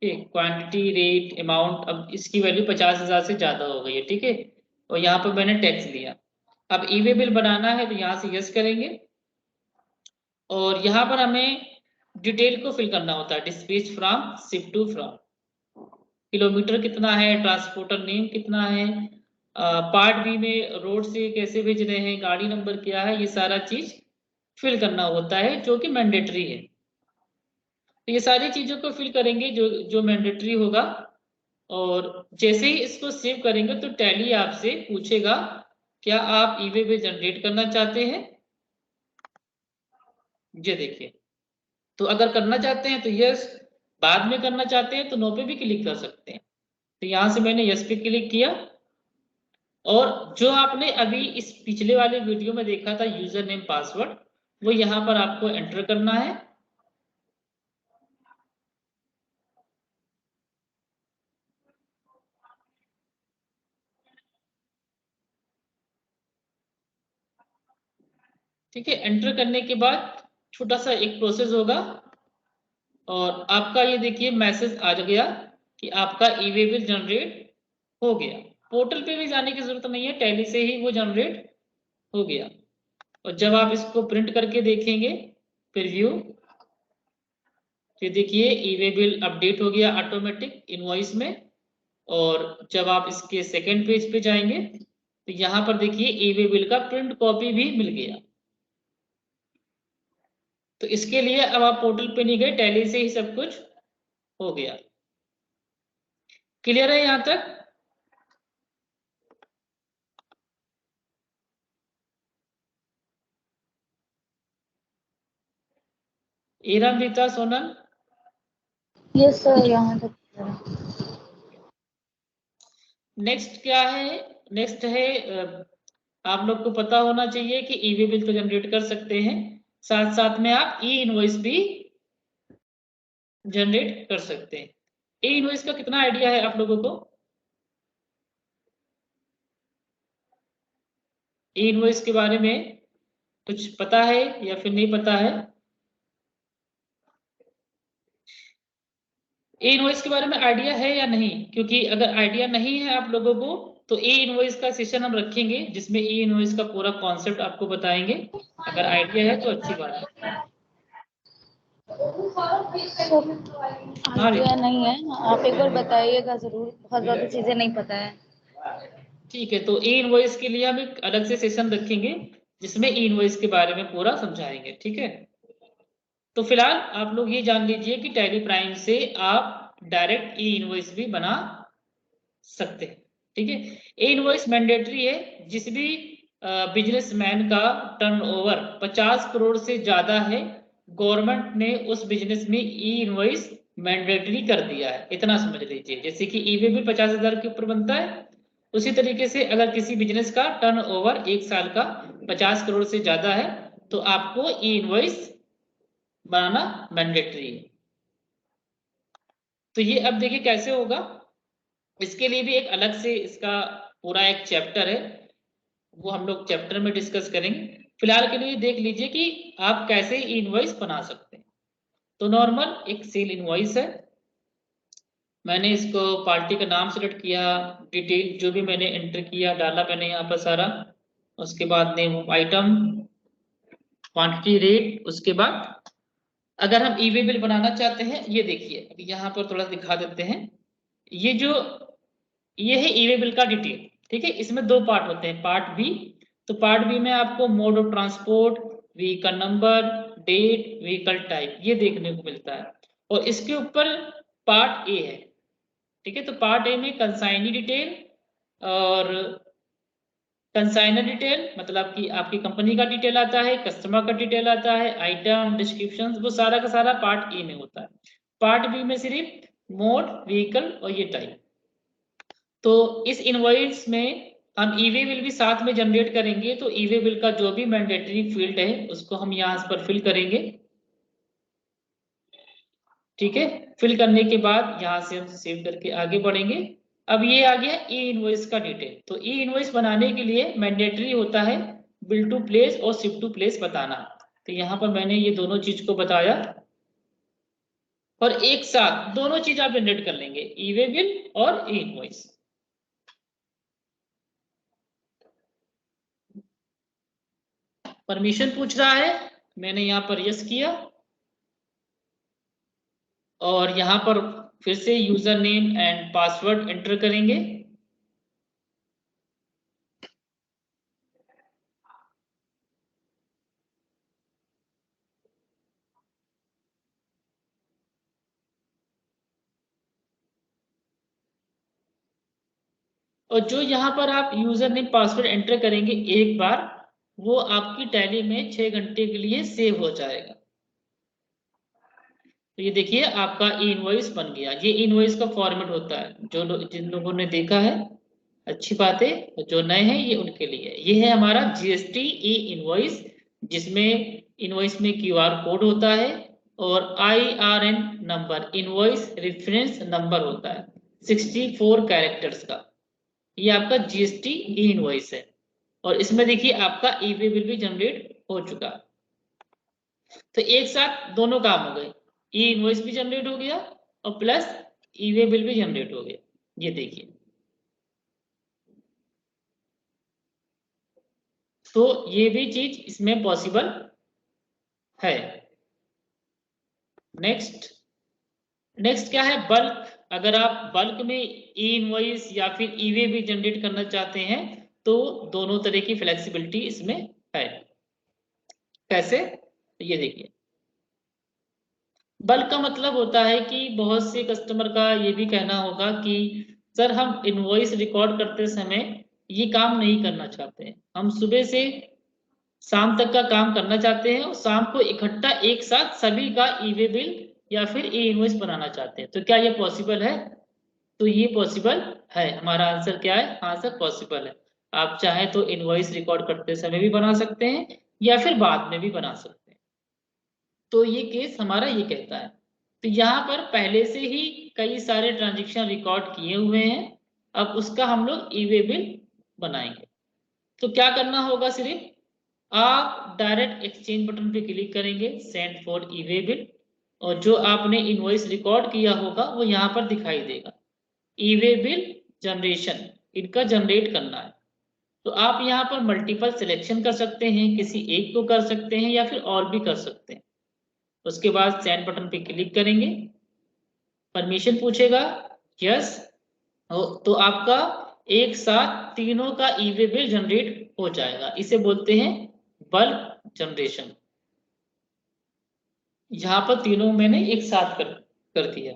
ठीक, क्वांटिटी, रेट, अमाउंट, अब इसकी वैल्यू 50,000 से ज्यादा हो गई है, ठीक है, और यहाँ पर मैंने टैक्स लिया। अब ई-वे बिल बनाना है तो यहाँ से यस करेंगे और यहाँ पर हमें डिटेल को फिल करना होता है, dispatch from, ship to from, kilometer कितना है, ट्रांसपोर्टर नेम कितना है, पार्ट बी में रोड से कैसे भेज रहे हैं, गाड़ी नंबर क्या है, ये सारा चीज फिल करना होता है जो कि मैंडेटरी है। तो ये सारी चीजों को फिल करेंगे जो जो मैंडेटरी होगा। और जैसे ही इसको सेव करेंगे तो टैली आपसे पूछेगा क्या आप ई-वे बिल जनरेट करना चाहते हैं। ये देखिए, तो अगर करना चाहते हैं तो यस, बाद में करना चाहते हैं तो नो पे भी क्लिक कर सकते हैं। तो यहाँ से मैंने यस पे क्लिक किया और जो आपने अभी इस पिछले वाले वीडियो में देखा था यूजर नेम पासवर्ड, वो यहाँ पर आपको एंटर करना है। ठीक है, एंटर करने के बाद छोटा सा एक प्रोसेस होगा और आपका ये देखिए मैसेज आ गया कि आपका ई-वे बिल जनरेट हो गया। पोर्टल पे भी जाने की जरूरत नहीं है, टैली से ही वो जनरेट हो गया। और जब आप इसको प्रिंट करके देखेंगे प्रीव्यू, तो देखिए ई-वे बिल अपडेट हो गया ऑटोमेटिक इनवॉइस में। और जब आप इसके सेकंड पेज पे जाएंगे तो यहाँ पर देखिए ई-वे बिल का प्रिंट कॉपी भी मिल गया। तो इसके लिए अब आप पोर्टल पे नहीं गए, टैली से ही सब कुछ हो गया। क्लियर है यहाँ तक? Iran, Rita, Sonal, yes sir, यहाँ तक। नेक्स्ट क्या है? नेक्स्ट है आप लोग को पता होना चाहिए कि ई-वे बिल तो जनरेट कर सकते हैं, साथ साथ में आप ई इनवॉइस भी जनरेट कर सकते हैं। ई इनवॉइस का कितना आइडिया है आप लोगों को? ई इनवॉइस के बारे में कुछ पता है या फिर नहीं पता है? ए इनवॉइस के बारे में आइडिया है या नहीं? क्योंकि अगर आइडिया नहीं है आप लोगों को तो ए इनवॉइस का सेशन हम रखेंगे जिसमें ए इनवॉइस का पूरा कॉन्सेप्ट आपको बताएंगे। अगर आइडिया है तो अच्छी बात है। आइडिया नहीं है, आप एक बार बताइएगा जरूर, बहुत ज्यादा चीजें नहीं पता है। ठीक है, तो ए इनवॉइस के लिए हम एक अलग से सेशन रखेंगे जिसमें ई इनवॉइस के बारे में पूरा समझाएंगे। ठीक है, तो फिलहाल आप लोग ये जान लीजिए कि टैली प्राइम से आप डायरेक्ट ई इनवॉइस भी बना सकते हैं। ठीक है, ए इनवॉइस मैंडेटरी है। जिस भी बिजनेसमैन का टर्नओवर 50 करोड़ से ज्यादा है, गवर्नमेंट ने उस बिजनेस में ई इनवॉइस मैंडेटरी कर दिया है, इतना समझ लीजिए। जैसे कि ई वे बिल 50,000 के ऊपर बनता है, उसी तरीके से अगर किसी बिजनेस का टर्नओवर एक साल का 50 करोड़ से ज्यादा है तो आपको ई इनवॉइस बनाना मैंडेटरी है। तो ये अब देखिए कैसे होगा, इसके लिए भी एक अलग से इसका पूरा एक चैप्टर है, वो हम लोग चैप्टर में डिस्कस करेंगे। फिलहाल के लिए देख लीजिए कि आप कैसे इनवॉइस बना सकते हैं। तो नॉर्मल एक सेल इनवॉइस है, मैंने इसको पार्टी का नाम सेलेक्ट किया, डिटेल जो भी मैंने एंटर किया डाला मैंने यहाँ पर सारा, उसके बाद name of item, quantity rate, उसके बाद अगर हम ई वे बिल बनाना चाहते हैं, ये देखिए अभी यहाँ पर थोड़ा दिखा देते हैं। ये जो ये है ई वे बिल का डिटेल। ठीक है, इसमें दो पार्ट होते हैं, पार्ट बी। तो पार्ट बी में आपको mode of transport, vehicle number, date, vehicle type ये देखने को मिलता है, और इसके ऊपर पार्ट ए है। ठीक है, तो पार्ट ए में कंसाइनी डिटेल, और कंसाइनर डिटेल मतलब कि आपकी कंपनी का डिटेल आता है, कस्टमर का डिटेल आता है, आइटम डिस्क्रिप्शन, वो सारा का सारा पार्ट ए में होता है। पार्ट बी में सिर्फ मोड, व्हीकल और ये टाइप। तो इस इनवॉइस में हम ई वे बिल भी साथ में जनरेट करेंगे, तो ई वे बिल का जो भी मैंडेटरी फील्ड है उसको हम यहाँ पर फिल करेंगे। ठीक है, फिल करने के बाद यहाँ से हम सेव करके आगे बढ़ेंगे। अब ये आ गया ई इनवॉइस का डिटेल। तो ई इनवॉइस बनाने के लिए मैंडेटरी होता है बिल टू प्लेस और शिप टू प्लेस बताना। तो यहाँ पर मैंने ये दोनों चीज को बताया, और एक साथ दोनों चीज आप जनरेट कर लेंगे, ई वे बिल और ई इनवॉइस। परमिशन पूछ रहा है, मैंने यहाँ पर यस किया, और यहाँ पर फिर से user name and password enter करेंगे। और जो यहाँ पर आप यूजर नेम पासवर्ड एंटर करेंगे एक बार, वो आपकी टैली में 6 घंटे के लिए सेव हो जाएगा। तो ये देखिए आपका ई इनवॉइस बन गया। ये इनवॉइस का फॉर्मेट होता है, जिन लोगों ने देखा है अच्छी बात है, जो नए हैं ये उनके लिए। ये है हमारा जीएसटी ई इनवॉइस, जिसमें इनवॉइस में क्यूआर कोड होता है और IRN number, invoice reference number होता है 64 कैरेक्टर्स का। ये आपका जीएसटी ई इनवॉइस है, और इसमें देखिए आपका ई वे बिल भी जनरेट हो चुका। तो एक साथ दोनों काम हो गए, ई इनवॉइस भी जनरेट हो गया और प्लस ई वे बिल भी जनरेट हो गया। ये देखिए, तो ये भी चीज इसमें पॉसिबल है। नेक्स्ट नेक्स्ट क्या है, बल्क। अगर आप बल्क में ई इनवॉइस या फिर ई वे भी जनरेट करना चाहते हैं तो दोनों तरह की फ्लेक्सिबिलिटी इसमें है। कैसे, तो ये देखिए, बल्क का मतलब होता है कि बहुत से कस्टमर का ये भी कहना होगा कि सर हम इनवॉइस रिकॉर्ड करते समय ये काम नहीं करना चाहते हैं, हम सुबह से शाम तक का काम करना चाहते हैं और शाम को इकट्ठा एक साथ सभी का ई वे बिल या फिर ई इनवॉइस बनाना चाहते हैं। तो क्या ये पॉसिबल है? तो ये पॉसिबल है। हमारा आंसर क्या है? हाँ सर पॉसिबल है। आप चाहे तो इनवॉइस रिकॉर्ड करते समय भी बना सकते हैं या फिर बाद में भी बना सकते हैं। तो ये केस हमारा ये कहता है। तो यहाँ पर पहले से ही कई सारे ट्रांजेक्शन रिकॉर्ड किए हुए हैं, अब उसका हम लोग ई वे बिल बनाएंगे। तो क्या करना होगा, सिर्फ आप डायरेक्ट एक्सचेंज बटन पे क्लिक करेंगे, send for E way bill. और जो आपने इनवॉइस रिकॉर्ड किया होगा वो यहाँ पर दिखाई देगा। ई वे बिल जनरेशन, इनका जनरेट करना है। तो आप यहाँ पर मल्टीपल सिलेक्शन कर सकते हैं, किसी एक को कर सकते हैं या फिर और भी कर सकते हैं। उसके बाद सेंड बटन पे क्लिक करेंगे, परमिशन पूछेगा, यस, तो आपका एक साथ तीनों का ई वे बिल जनरेट हो जाएगा। इसे बोलते हैं बल्क जनरेशन। यहाँ पर तीनों मैंने एक साथ कर दिया।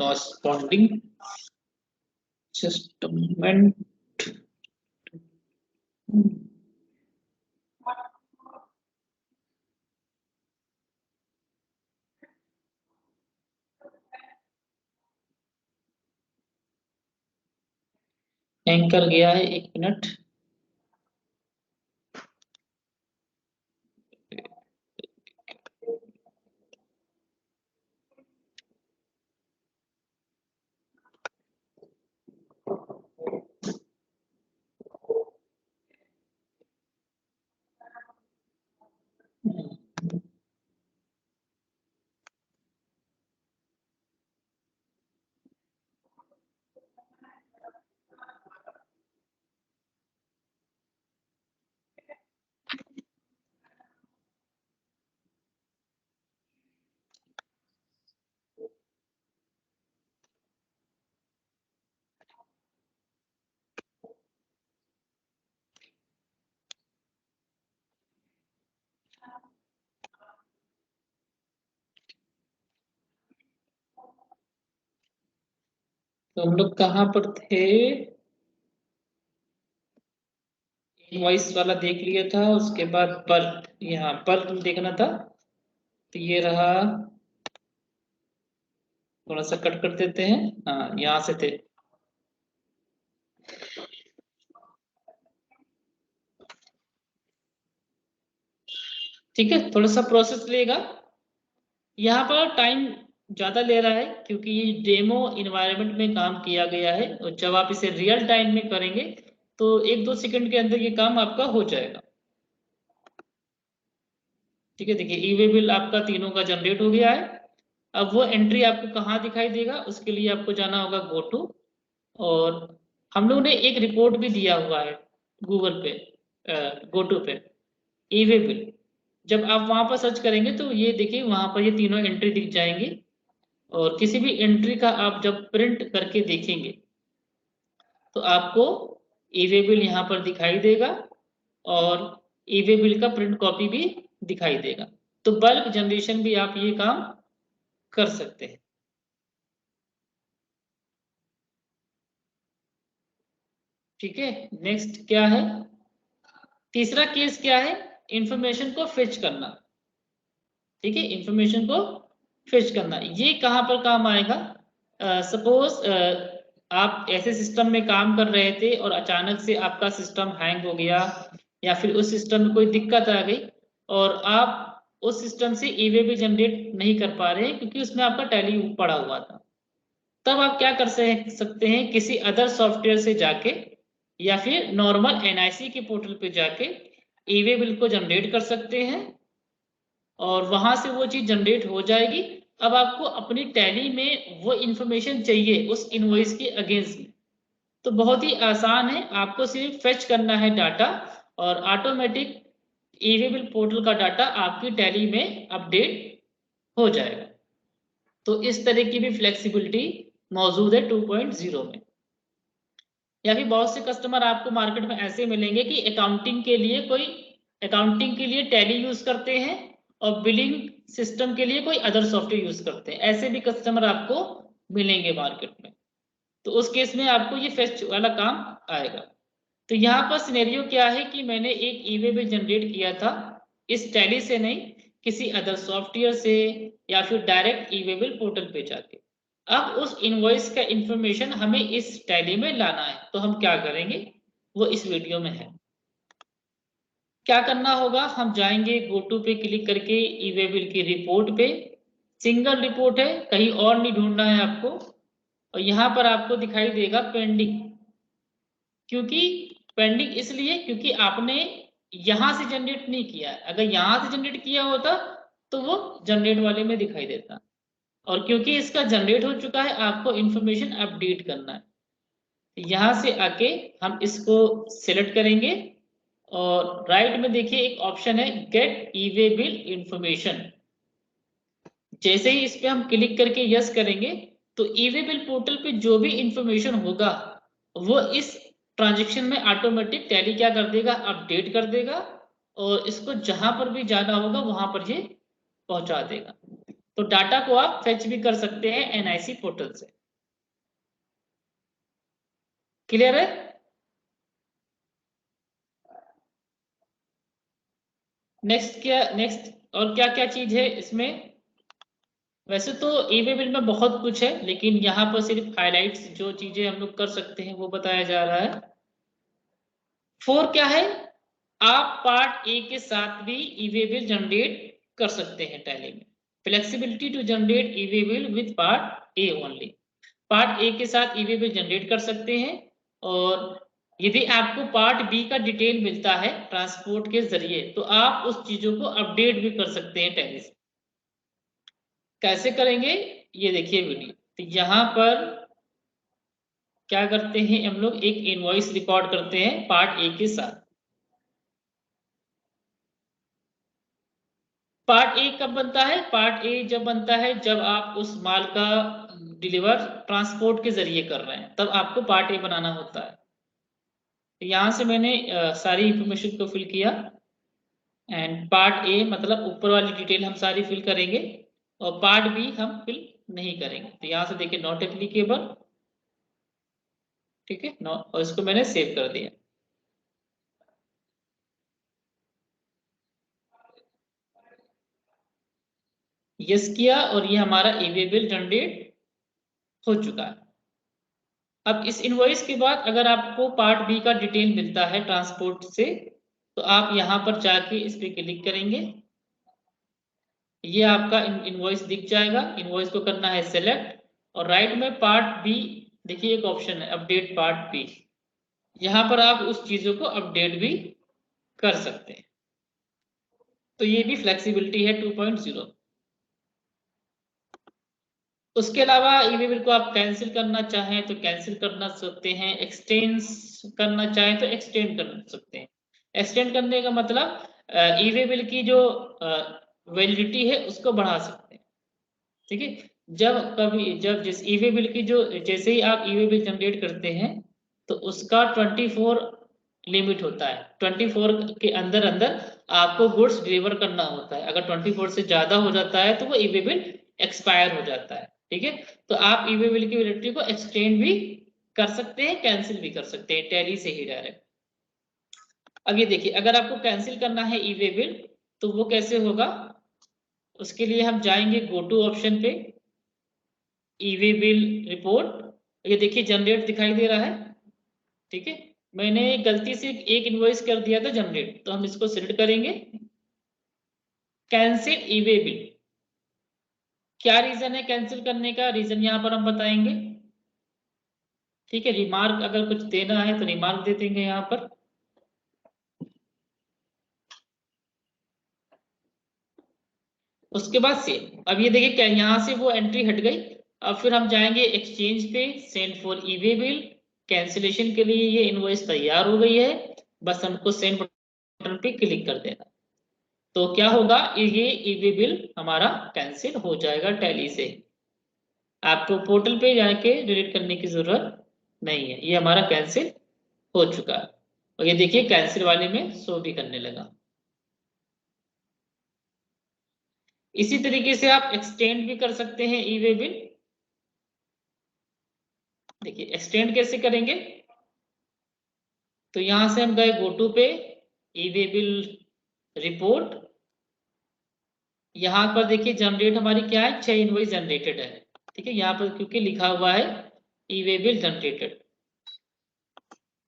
corresponding system हैंग कर गया है, 1 मिनट। तो हम लोग कहाँ पर थे? इनवॉइस वाला देख लिया था, उसके बाद बल्क, यहाँ बल्क देखना था। तो ये रहा, थोड़ा सा कट कर देते हैं। हाँ, यहाँ से थे। ठीक है, थोड़ा सा प्रोसेस लेगा, यहाँ पर टाइम ज्यादा ले रहा है क्योंकि ये डेमो इन्वायरमेंट में काम किया गया है। और जब आप इसे रियल टाइम में करेंगे तो 1-2 सेकंड के अंदर ये काम आपका हो जाएगा। ठीक है, देखिए ई वे बिल आपका तीनों का जनरेट हो गया है। अब वो एंट्री आपको कहाँ दिखाई देगा, उसके लिए आपको जाना होगा गो टू। और हम लोग ने एक रिपोर्ट भी दिया हुआ है गूगल पे, गो टू पे, ई वे बिल। जब आप वहां पर सर्च करेंगे तो ये देखिए वहां पर ये तीनों एंट्री दिख जाएंगी। और किसी भी एंट्री का आप जब प्रिंट करके देखेंगे तो आपको ई वे बिल यहाँ पर दिखाई देगा और ई वे बिल का प्रिंट कॉपी भी दिखाई देगा। तो बल्क जनरेशन भी आप ये काम कर सकते हैं। ठीक है, नेक्स्ट क्या है? तीसरा केस क्या है? इंफॉर्मेशन को फेच करना। ठीक है, इंफॉर्मेशन को फेच करना, ये कहां पर काम आएगा? सपोज आप ऐसे सिस्टम में काम कर रहे थे और अचानक से आपका सिस्टम हैंग हो गया या फिर उस सिस्टम में कोई दिक्कत आ गई और आप उस सिस्टम से ई वे बिल जनरेट नहीं कर पा रहे हैं क्योंकि उसमें आपका टैली पड़ा हुआ था। तब आप क्या कर सकते हैं, किसी अदर सॉफ्टवेयर से जाके या फिर नॉर्मल एनआईसी के पोर्टल पे जाके ई वे बिल को जनरेट कर सकते हैं और वहां से वो चीज जनरेट हो जाएगी। अब आपको अपनी टैली में वो इंफॉर्मेशन चाहिए उस इनवॉइस के अगेंस्ट में, तो बहुत ही आसान है, आपको सिर्फ फेच करना है डाटा और ऑटोमेटिक ई वे बिल पोर्टल का डाटा आपकी टैली में अपडेट हो जाएगा। तो इस तरह की भी फ्लेक्सिबिलिटी मौजूद है 2.0 में। या फिर बहुत से कस्टमर आपको मार्केट में ऐसे मिलेंगे कि अकाउंटिंग के लिए टैली यूज करते हैं और बिलिंग सिस्टम के लिए कोई अदर सॉफ्टवेयर यूज करते हैं। ऐसे भी कस्टमर आपको मिलेंगे मार्केट में। तो उस केस में आपको ये फेच वाला काम आएगा। तो यहाँ पर सिनेरियो क्या है कि मैंने एक ई वे बिल जनरेट किया था इस टैली से नहीं, किसी अदर सॉफ्टवेयर से या फिर डायरेक्ट ई वे बिल पोर्टल पे जाके। अब उस इनवॉइस का इंफॉर्मेशन हमें इस टैली में लाना है, तो हम क्या करेंगे वो इस वीडियो में है। क्या करना होगा, हम जाएंगे गो टू पे क्लिक करके ई वे बिल की रिपोर्ट पे, सिंगल रिपोर्ट है, कहीं और नहीं ढूंढना है आपको, और यहाँ पर आपको दिखाई देगा पेंडिंग। क्योंकि पेंडिंग इसलिए क्योंकि आपने यहां से जनरेट नहीं किया है, अगर यहां से जनरेट किया होता तो वो जनरेट वाले में दिखाई देता, और क्योंकि इसका जनरेट हो चुका है आपको इंफॉर्मेशन अपडेट करना है। यहां से आके हम इसको सिलेक्ट करेंगे और राइट में देखिए एक ऑप्शन है गेट ई वे बिल इंफॉर्मेशन। जैसे ही इस पे हम क्लिक करके यस करेंगे तो ई वे बिल पोर्टल पे जो भी इंफॉर्मेशन होगा वो इस ट्रांजेक्शन में ऑटोमेटिक टैली क्या कर देगा, अपडेट कर देगा, और इसको जहां पर भी जाना होगा वहां पर ये पहुंचा देगा। तो डाटा को आप फेच भी कर सकते हैं एनआईसी पोर्टल से। क्लियर है? नेक्स्ट और क्या क्या चीज है इसमें? वैसे तो ई वे बिल में बहुत कुछ है, लेकिन यहाँ पर सिर्फ हाइलाइट्स जो चीजें हम लोग कर सकते हैं वो बताया जा रहा है। 4 क्या है, आप पार्ट ए के साथ भी ई वे बिल जनरेट कर सकते हैं टैली में। Flexibility to generate E way bill with part A only. Part A के साथ ई वे बिल जनरेट कर सकते हैं, और यदि आपको पार्ट बी का डिटेल मिलता है ट्रांसपोर्ट के जरिए तो आप उस चीजों को अपडेट भी कर सकते हैं टैली से। कैसे करेंगे ये देखिए वीडियो। तो यहाँ पर क्या करते हैं हम लोग, एक इनवॉइस रिकॉर्ड करते हैं पार्ट ए के साथ। पार्ट ए कब बनता है, पार्ट ए जब बनता है जब आप उस माल का डिलीवर ट्रांसपोर्ट के जरिए कर रहे हैं, तब आपको पार्ट ए बनाना होता है। तो यहाँ से मैंने सारी इंफॉर्मेशन को फिल किया, एंड पार्ट ए मतलब ऊपर वाली डिटेल हम सारी फिल करेंगे, और पार्ट बी हम फिल नहीं करेंगे। तो यहाँ से देखिए नॉट एप्लीकेबल, ठीक है, और इसको मैंने सेव कर दिया। यस किया और ये हमारा ई वे बिल जनरेट हो चुका है। अब इस इनवॉइस के बाद अगर आपको पार्ट बी का डिटेल मिलता है ट्रांसपोर्ट से, तो आप यहां पर जाके इस पे क्लिक करेंगे, ये आपका इनवॉइस दिख जाएगा। इनवॉइस को करना है सेलेक्ट, और राइट में पार्ट बी देखिए एक ऑप्शन है अपडेट पार्ट बी, यहां पर आप उस चीजों को अपडेट भी कर सकते हैं। तो ये भी फ्लेक्सिबिलिटी है 2.0। उसके अलावा ई वे बिल को आप कैंसिल करना चाहें तो कैंसिल करना सकते हैं, एक्सटेंड करना चाहें तो एक्सटेंड कर सकते हैं। एक्सटेंड करने का मतलब ई वे बिल की जो वैलिडिटी है उसको बढ़ा सकते हैं, ठीक है। जब कभी जब जिस ई वे बिल की जो जैसे ही आप ई वे बिल जनरेट करते हैं तो उसका 24 लिमिट होता है, 24 के अंदर अंदर आपको गुड्स डिलीवर करना होता है। अगर 24 से ज्यादा हो जाता है तो वो ई वे बिल एक्सपायर हो जाता है, ठीक है। तो आप ई वे बिल की वैलिडिटी को एक्सटेंड भी कर सकते हैं, कैंसिल भी कर सकते हैं टैली से ही डायरेक्ट। अब ये देखिए अगर आपको कैंसिल करना है ई वे बिल तो वो कैसे होगा, उसके लिए हम जाएंगे गो टू ऑप्शन पे, ई वे बिल रिपोर्ट, ये देखिए जनरेट दिखाई दे रहा है, ठीक है। मैंने गलती से एक इनवॉइस कर दिया था जनरेट, तो हम इसको सिलेक्ट करेंगे, कैंसिल ई वे बिल। क्या रीजन है कैंसिल करने का, रीजन यहाँ पर हम बताएंगे, ठीक है। रिमार्क अगर कुछ देना है तो रिमार्क दे देंगे यहाँ पर। उसके बाद सेव। अब ये देखिए क्या यहाँ से वो एंट्री हट गई। अब फिर हम जाएंगे एक्सचेंज पे, send for E way bill, cancellation के लिए ये इनवॉइस तैयार हो गई है, बस हमको सेंड बटन पे क्लिक कर देना। तो क्या होगा, ये ई वे बिल हमारा कैंसिल हो जाएगा टैली से, आपको पोर्टल पे जाके डिलीट करने की जरूरत नहीं है, ये हमारा कैंसिल हो चुका है। और ये देखिए कैंसिल वाले में शो भी करने लगा। इसी तरीके से आप एक्सटेंड भी कर सकते हैं ई वे बिल। देखिए एक्सटेंड कैसे करेंगे, तो यहां से हम गए गो टू पे, ई वे बिल रिपोर्ट, यहां पर देखिए जनरेट हमारी क्या है, 6 इनवॉइस जनरेटेड है, ठीक है। यहाँ पर क्योंकि लिखा हुआ है ई वे बिल जनरेटेड।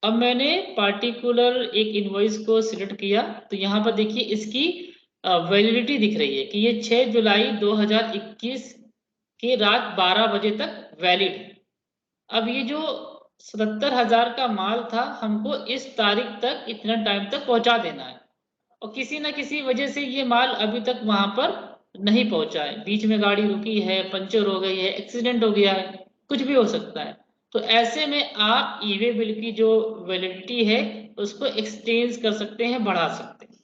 अब मैंने पार्टिकुलर एक इनवॉइस को सिलेक्ट किया, तो यहाँ पर देखिए इसकी वैलिडिटी दिख रही है कि ये 6 जुलाई 2021 की रात 12 बजे तक वैलिड है। अब ये जो 77,000 का माल था, हमको इस तारीख तक इतना टाइम तक पहुंचा देना है, और किसी ना किसी वजह से ये माल अभी तक वहां पर नहीं पहुंचा है, बीच में गाड़ी रुकी है, पंचर हो गई है, एक्सीडेंट हो गया है, कुछ भी हो सकता है। तो ऐसे में आप ई वे बिल की जो वैलिडिटी है उसको एक्सटेंड कर सकते हैं, बढ़ा सकते हैं।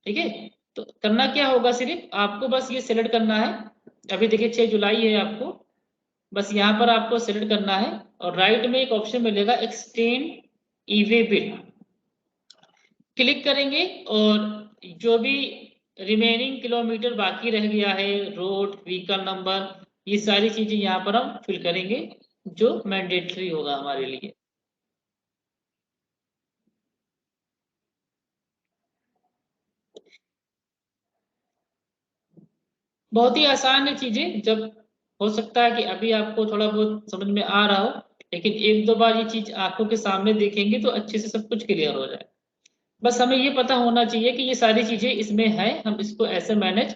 ठीक है, तो करना क्या होगा, सिर्फ आपको बस ये सिलेक्ट करना है। अभी देखिए 6 जुलाई है, आपको बस यहाँ पर आपको सिलेक्ट करना है, और राइट में एक ऑप्शन मिलेगा एक्सटेंड ई वे बिल, क्लिक करेंगे, और जो भी रिमेनिंग किलोमीटर बाकी रह गया है, रोड, व्हीकल नंबर, ये सारी चीजें यहाँ पर हम फिल करेंगे जो मैंडेटरी होगा हमारे लिए। बहुत ही आसान है चीजें, जब हो सकता है कि अभी आपको थोड़ा बहुत समझ में आ रहा हो, लेकिन एक दो बार ये चीज आंखों के सामने देखेंगे तो अच्छे से सब कुछ क्लियर हो जाए। बस हमें ये पता होना चाहिए कि ये सारी चीजें इसमें है, हम इसको ऐसे मैनेज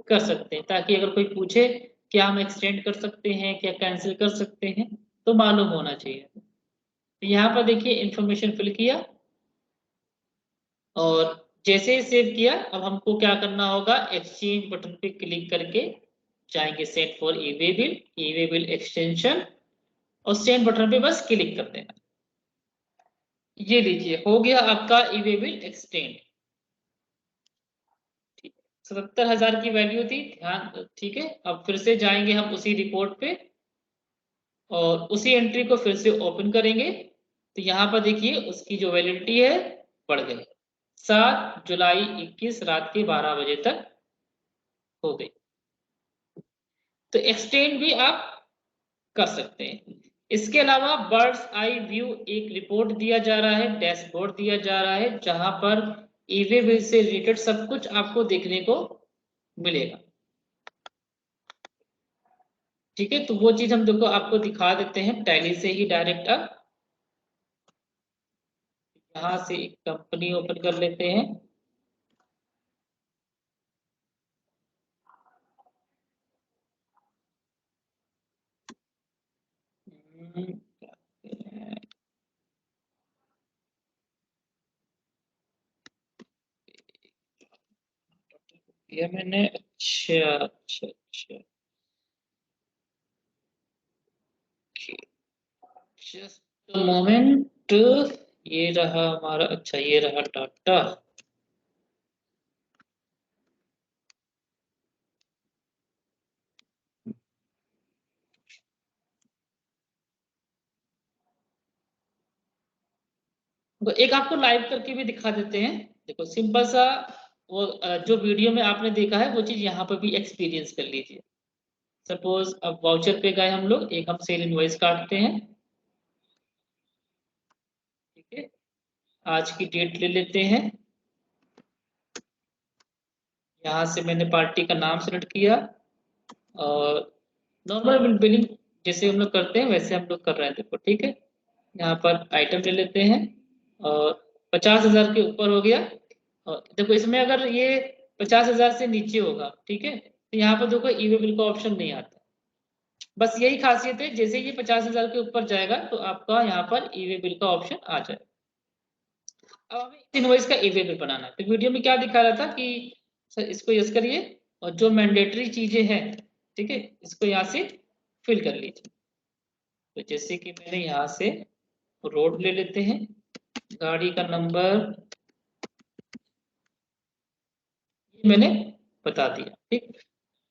कर सकते हैं, ताकि अगर कोई पूछे क्या हम एक्सटेंड कर सकते हैं, क्या कैंसिल कर सकते हैं, तो मालूम होना चाहिए। तो यहाँ पर देखिए इंफॉर्मेशन फिल किया, और जैसे ही सेव किया, अब हमको क्या करना होगा, एक्सचेंज बटन पे क्लिक करके जाएंगे set for E way bill extension, और सेंड बटन पे बस क्लिक कर देना। ये लीजिए, हो गया आपका ई वे बिल एक्सटेंड। 77,000 की वैल्यू थी, ध्यान, ठीक है। अब फिर से जाएंगे हम उसी रिपोर्ट पे, और उसी एंट्री को फिर से ओपन करेंगे, तो यहाँ पर देखिए उसकी जो वैलिडिटी है बढ़ गई, 7 जुलाई 21 रात के 12 बजे तक हो गई। तो एक्सटेंड भी आप कर सकते हैं। इसके अलावा बर्ड्स आई व्यू एक रिपोर्ट दिया जा रहा है, डैशबोर्ड दिया जा रहा है, जहां पर ई वे बिल से रिलेटेड सब कुछ आपको देखने को मिलेगा। ठीक है, तो वो चीज हम देखो आपको दिखा देते हैं टैली से ही डायरेक्ट। अब यहाँ से एक कंपनी ओपन कर लेते हैं, ये मैंने, अच्छा अच्छा अच्छा, जस्ट मोमेंट, ये रहा हमारा, अच्छा ये रहा टाटा। तो एक आपको लाइव करके भी दिखा देते हैं। देखो सिंपल सा, वो जो वीडियो में आपने देखा है वो चीज यहाँ पर भी एक्सपीरियंस कर लीजिए। सपोज अब वाउचर पे गए हम लोग, एक हम सेल इनवॉइस काटते हैं, ठीक है, आज की डेट ले लेते हैं, यहाँ से मैंने पार्टी का नाम सेलेक्ट किया, और नॉर्मल बिलिंग जैसे हम लोग करते हैं वैसे हम लोग कर रहे हैं, देखो ठीक है। यहाँ पर आइटम ले लेते हैं, और 50,000 के ऊपर हो गया, और देखो इसमें अगर ये 50,000 से नीचे होगा, ठीक है, तो यहाँ पर देखो ई वे बिल का ऑप्शन नहीं आता। बस यही खासियत है, जैसे ये 50,000 के ऊपर जाएगा तो आपका यहाँ पर ई वे बिल का ऑप्शन आ जाएगा। अब हमें इस इनवॉइस का ई वे बिल बनाना है, तो वीडियो में क्या दिखा रहा था कि सर इसको यस करिए, और जो मैंडेटरी चीजें हैं, ठीक है, इसको यहाँ से फिल कर लीजिए। तो जैसे कि मैंने यहाँ से रोड ले लेते हैं, गाड़ी का नंबर मैंने बता दिया, ठीक।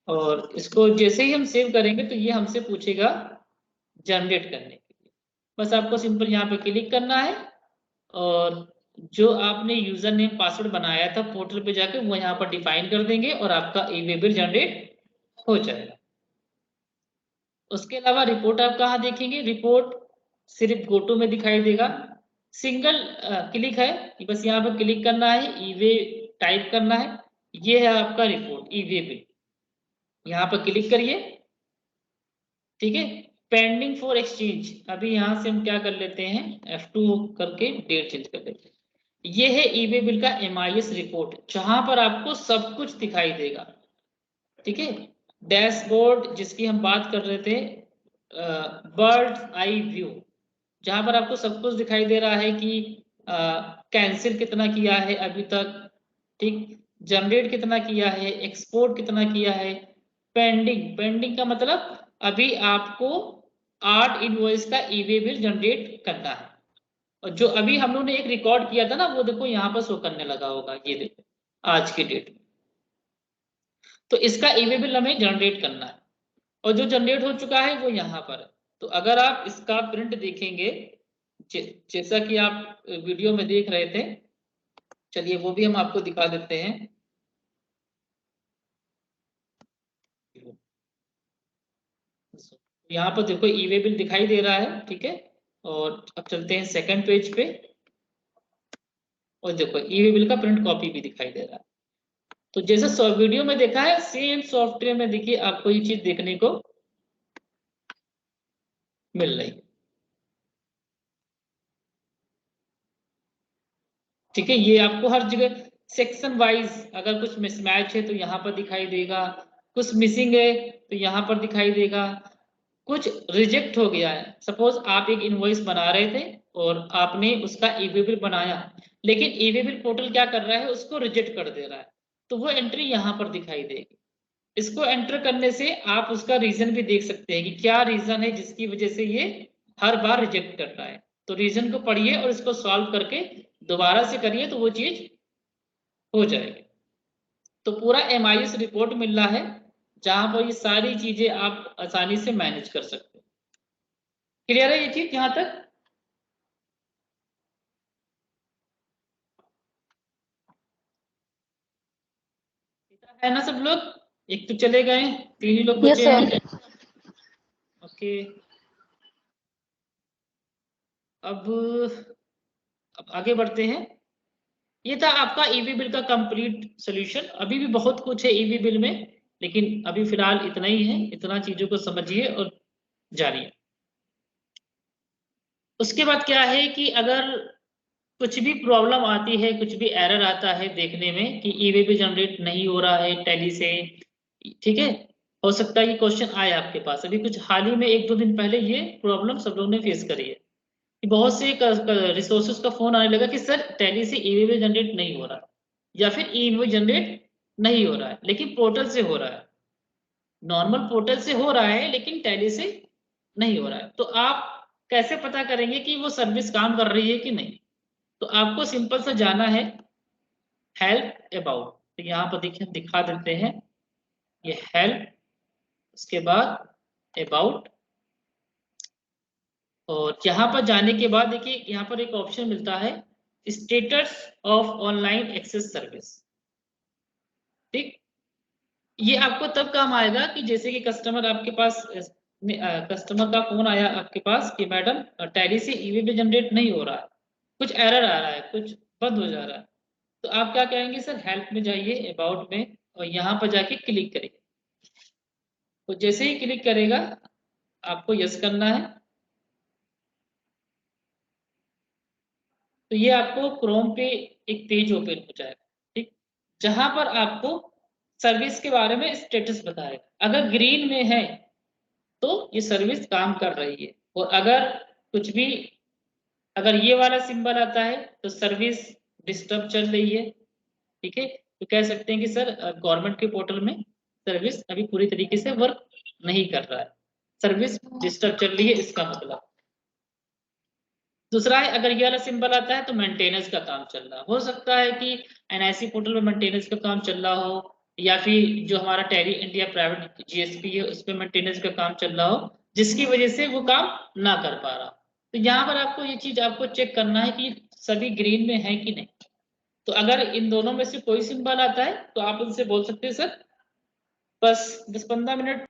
और इसको जैसे ही हम सेव करेंगे तो ये हमसे पूछेगा जनरेट करने के लिए, बस आपको सिंपल यहाँ पे क्लिक करना है, और जो आपने यूजर नेम पासवर्ड बनाया था पोर्टल पे जाके वो यहाँ पर डिफाइन कर देंगे, और आपका ई वे बिल जनरेट हो जाएगा। उसके अलावा रिपोर्ट आप कहाँ देखेंगे, रिपोर्ट सिर्फ गोटो में दिखाई देगा, सिंगल क्लिक है कि बस यहाँ पर क्लिक करना है, ई वे टाइप करना है, ये है आपका रिपोर्ट ई वे बिल, यहाँ पर क्लिक करिए, ठीक है। पेंडिंग फॉर एक्सचेंज, अभी यहाँ से हम क्या कर लेते हैं, F2 करके डेट चेंज कर लेते हैं। ये है ई वे बिल का MIS रिपोर्ट, जहां पर आपको सब कुछ दिखाई देगा, ठीक है। डैशबोर्ड जिसकी हम बात कर रहे थे, बर्ड आई व्यू, जहां पर आपको सब कुछ दिखाई दे रहा है कि कैंसिल कितना किया है अभी तक, ठीक, जनरेट कितना किया है, एक्सपोर्ट कितना किया है, पेंडिंग, पेंडिंग का मतलब अभी आपको 8 इनवॉइस का ई वे बिल जनरेट करना है, और जो अभी हम लोगों ने एक रिकॉर्ड किया था ना, वो देखो यहाँ पर शो करने लगा होगा, ये देखो आज की डेट में। तो इसका ई वे बिल हमें जनरेट करना है, और जो जनरेट हो चुका है वो यहाँ पर है। तो अगर आप इसका प्रिंट देखेंगे, जैसा कि आप वीडियो में देख रहे थे, चलिए वो भी हम आपको दिखा देते हैं। यहाँ पर देखो ई वे बिल दिखाई दे रहा है, ठीक है। और अब चलते हैं सेकंड पेज पे, और देखो ई वे बिल का प्रिंट कॉपी भी दिखाई दे रहा है। तो जैसे वीडियो में देखा है, सेम सॉफ्टवेयर में देखिए आपको ये चीज देखने को मिल रही है, ठीक है। ये आपको हर जगह सेक्शन वाइज अगर कुछ मिसमैच है तो यहाँ पर दिखाई देगा, कुछ मिसिंग है तो यहाँ पर दिखाई देगा, कुछ रिजेक्ट हो गया है। सपोज आप एक इनवॉइस बना रहे थे और आपने उसका ई वे बिल बनाया, लेकिन ई वे बिल पोर्टल क्या कर रहा है, उसको रिजेक्ट कर दे रहा है, तो वो एंट्री यहाँ पर दिखाई देगी। इसको एंटर करने से आप उसका रीजन भी देख सकते हैं कि क्या रीजन है जिसकी वजह से ये हर बार रिजेक्ट कर रहा है। तो रीजन को पढ़िए और इसको सॉल्व करके दोबारा से करिए तो वो चीज हो जाएगी। तो पूरा MIS रिपोर्ट मिल रहा है, जहां पर ये सारी चीजें आप आसानी से मैनेज कर सकते हैं। क्लियर है ये चीज यहां तक? है ना सब लोग? एक तो चले गए, 3 ही लोग बचे हैं। ओके, अब आगे बढ़ते हैं। ये था आपका ईवी बिल का कंप्लीट सॉल्यूशन। अभी भी बहुत कुछ है ईवी बिल में, लेकिन अभी फिलहाल इतना ही है। इतना चीजों को समझिए और जानिए। उसके बाद क्या है कि अगर कुछ भी प्रॉब्लम आती है, कुछ भी एरर आता है देखने में कि ई वे बिल जनरेट नहीं हो रहा है टैली से, ठीक है, हो सकता है ये क्वेश्चन आए आपके पास। अभी कुछ हाल ही में 1-2 दिन पहले ये प्रॉब्लम सब लोगों ने फेस करी है कि बहुत से रिसोर्सेज का फोन आने लगा कि सर टैली से ई वे बिल जनरेट नहीं हो रहा, या फिर ई वे जनरेट नहीं हो रहा है लेकिन पोर्टल से हो रहा है। नॉर्मल पोर्टल से हो रहा है लेकिन टैली से नहीं हो रहा है। तो आप कैसे पता करेंगे कि वो सर्विस काम कर रही है कि नहीं? तो आपको सिंपल सा जाना है हेल्प अबाउट। तो यहाँ पर देखिए हम दिखा देते हैं, ये हेल्प, उसके बाद अबाउट, और यहाँ पर जाने के बाद देखिए यहाँ पर एक ऑप्शन मिलता है status of online access service, ठीक। ये आपको तब काम आएगा कि जैसे कि कस्टमर आपके पास, कस्टमर का फोन आया आपके पास कि मैडम टैली से ई वे बिल जनरेट नहीं हो रहा है, कुछ एरर आ रहा है, कुछ बंद हो जा रहा है। तो आप क्या कहेंगे, सर हेल्प में जाइए, अबाउट में, और यहाँ पर जाके क्लिक करिए। तो जैसे ही क्लिक करेगा आपको यस करना है। तो ये आपको क्रोम पे एक पेज ओपन हो जाएगा, ठीक, जहां पर आपको सर्विस के बारे में स्टेटस बताएगा। अगर ग्रीन में है तो ये सर्विस काम कर रही है, और अगर कुछ भी, अगर ये वाला सिंबल आता है तो सर्विस डिस्टर्ब चल रही है, ठीक है। तो कह सकते हैं कि सर गवर्नमेंट के पोर्टल में सर्विस अभी पूरी तरीके से वर्क नहीं कर रहा है, सर्विस डिस्टर्ब चल रही है, इसका मतलब। दूसरा है अगर ये वाला सिंबल आता है तो मेंटेनेंस का काम चल रहा हो सकता है कि NIC पोर्टल में मेंटेनेंस का काम चल रहा हो, या फिर जो हमारा टैली इंडिया प्राइवेट GSP है उस पर मेंटेनेंस का काम चल रहा हो, जिसकी वजह से वो काम ना कर पा रहा। तो यहाँ पर आपको ये चीज आपको चेक करना है कि सभी ग्रीन में है कि नहीं। तो अगर इन दोनों में से कोई सिंबल आता है तो आप उनसे बोल सकते हैं सर बस 10-15 मिनट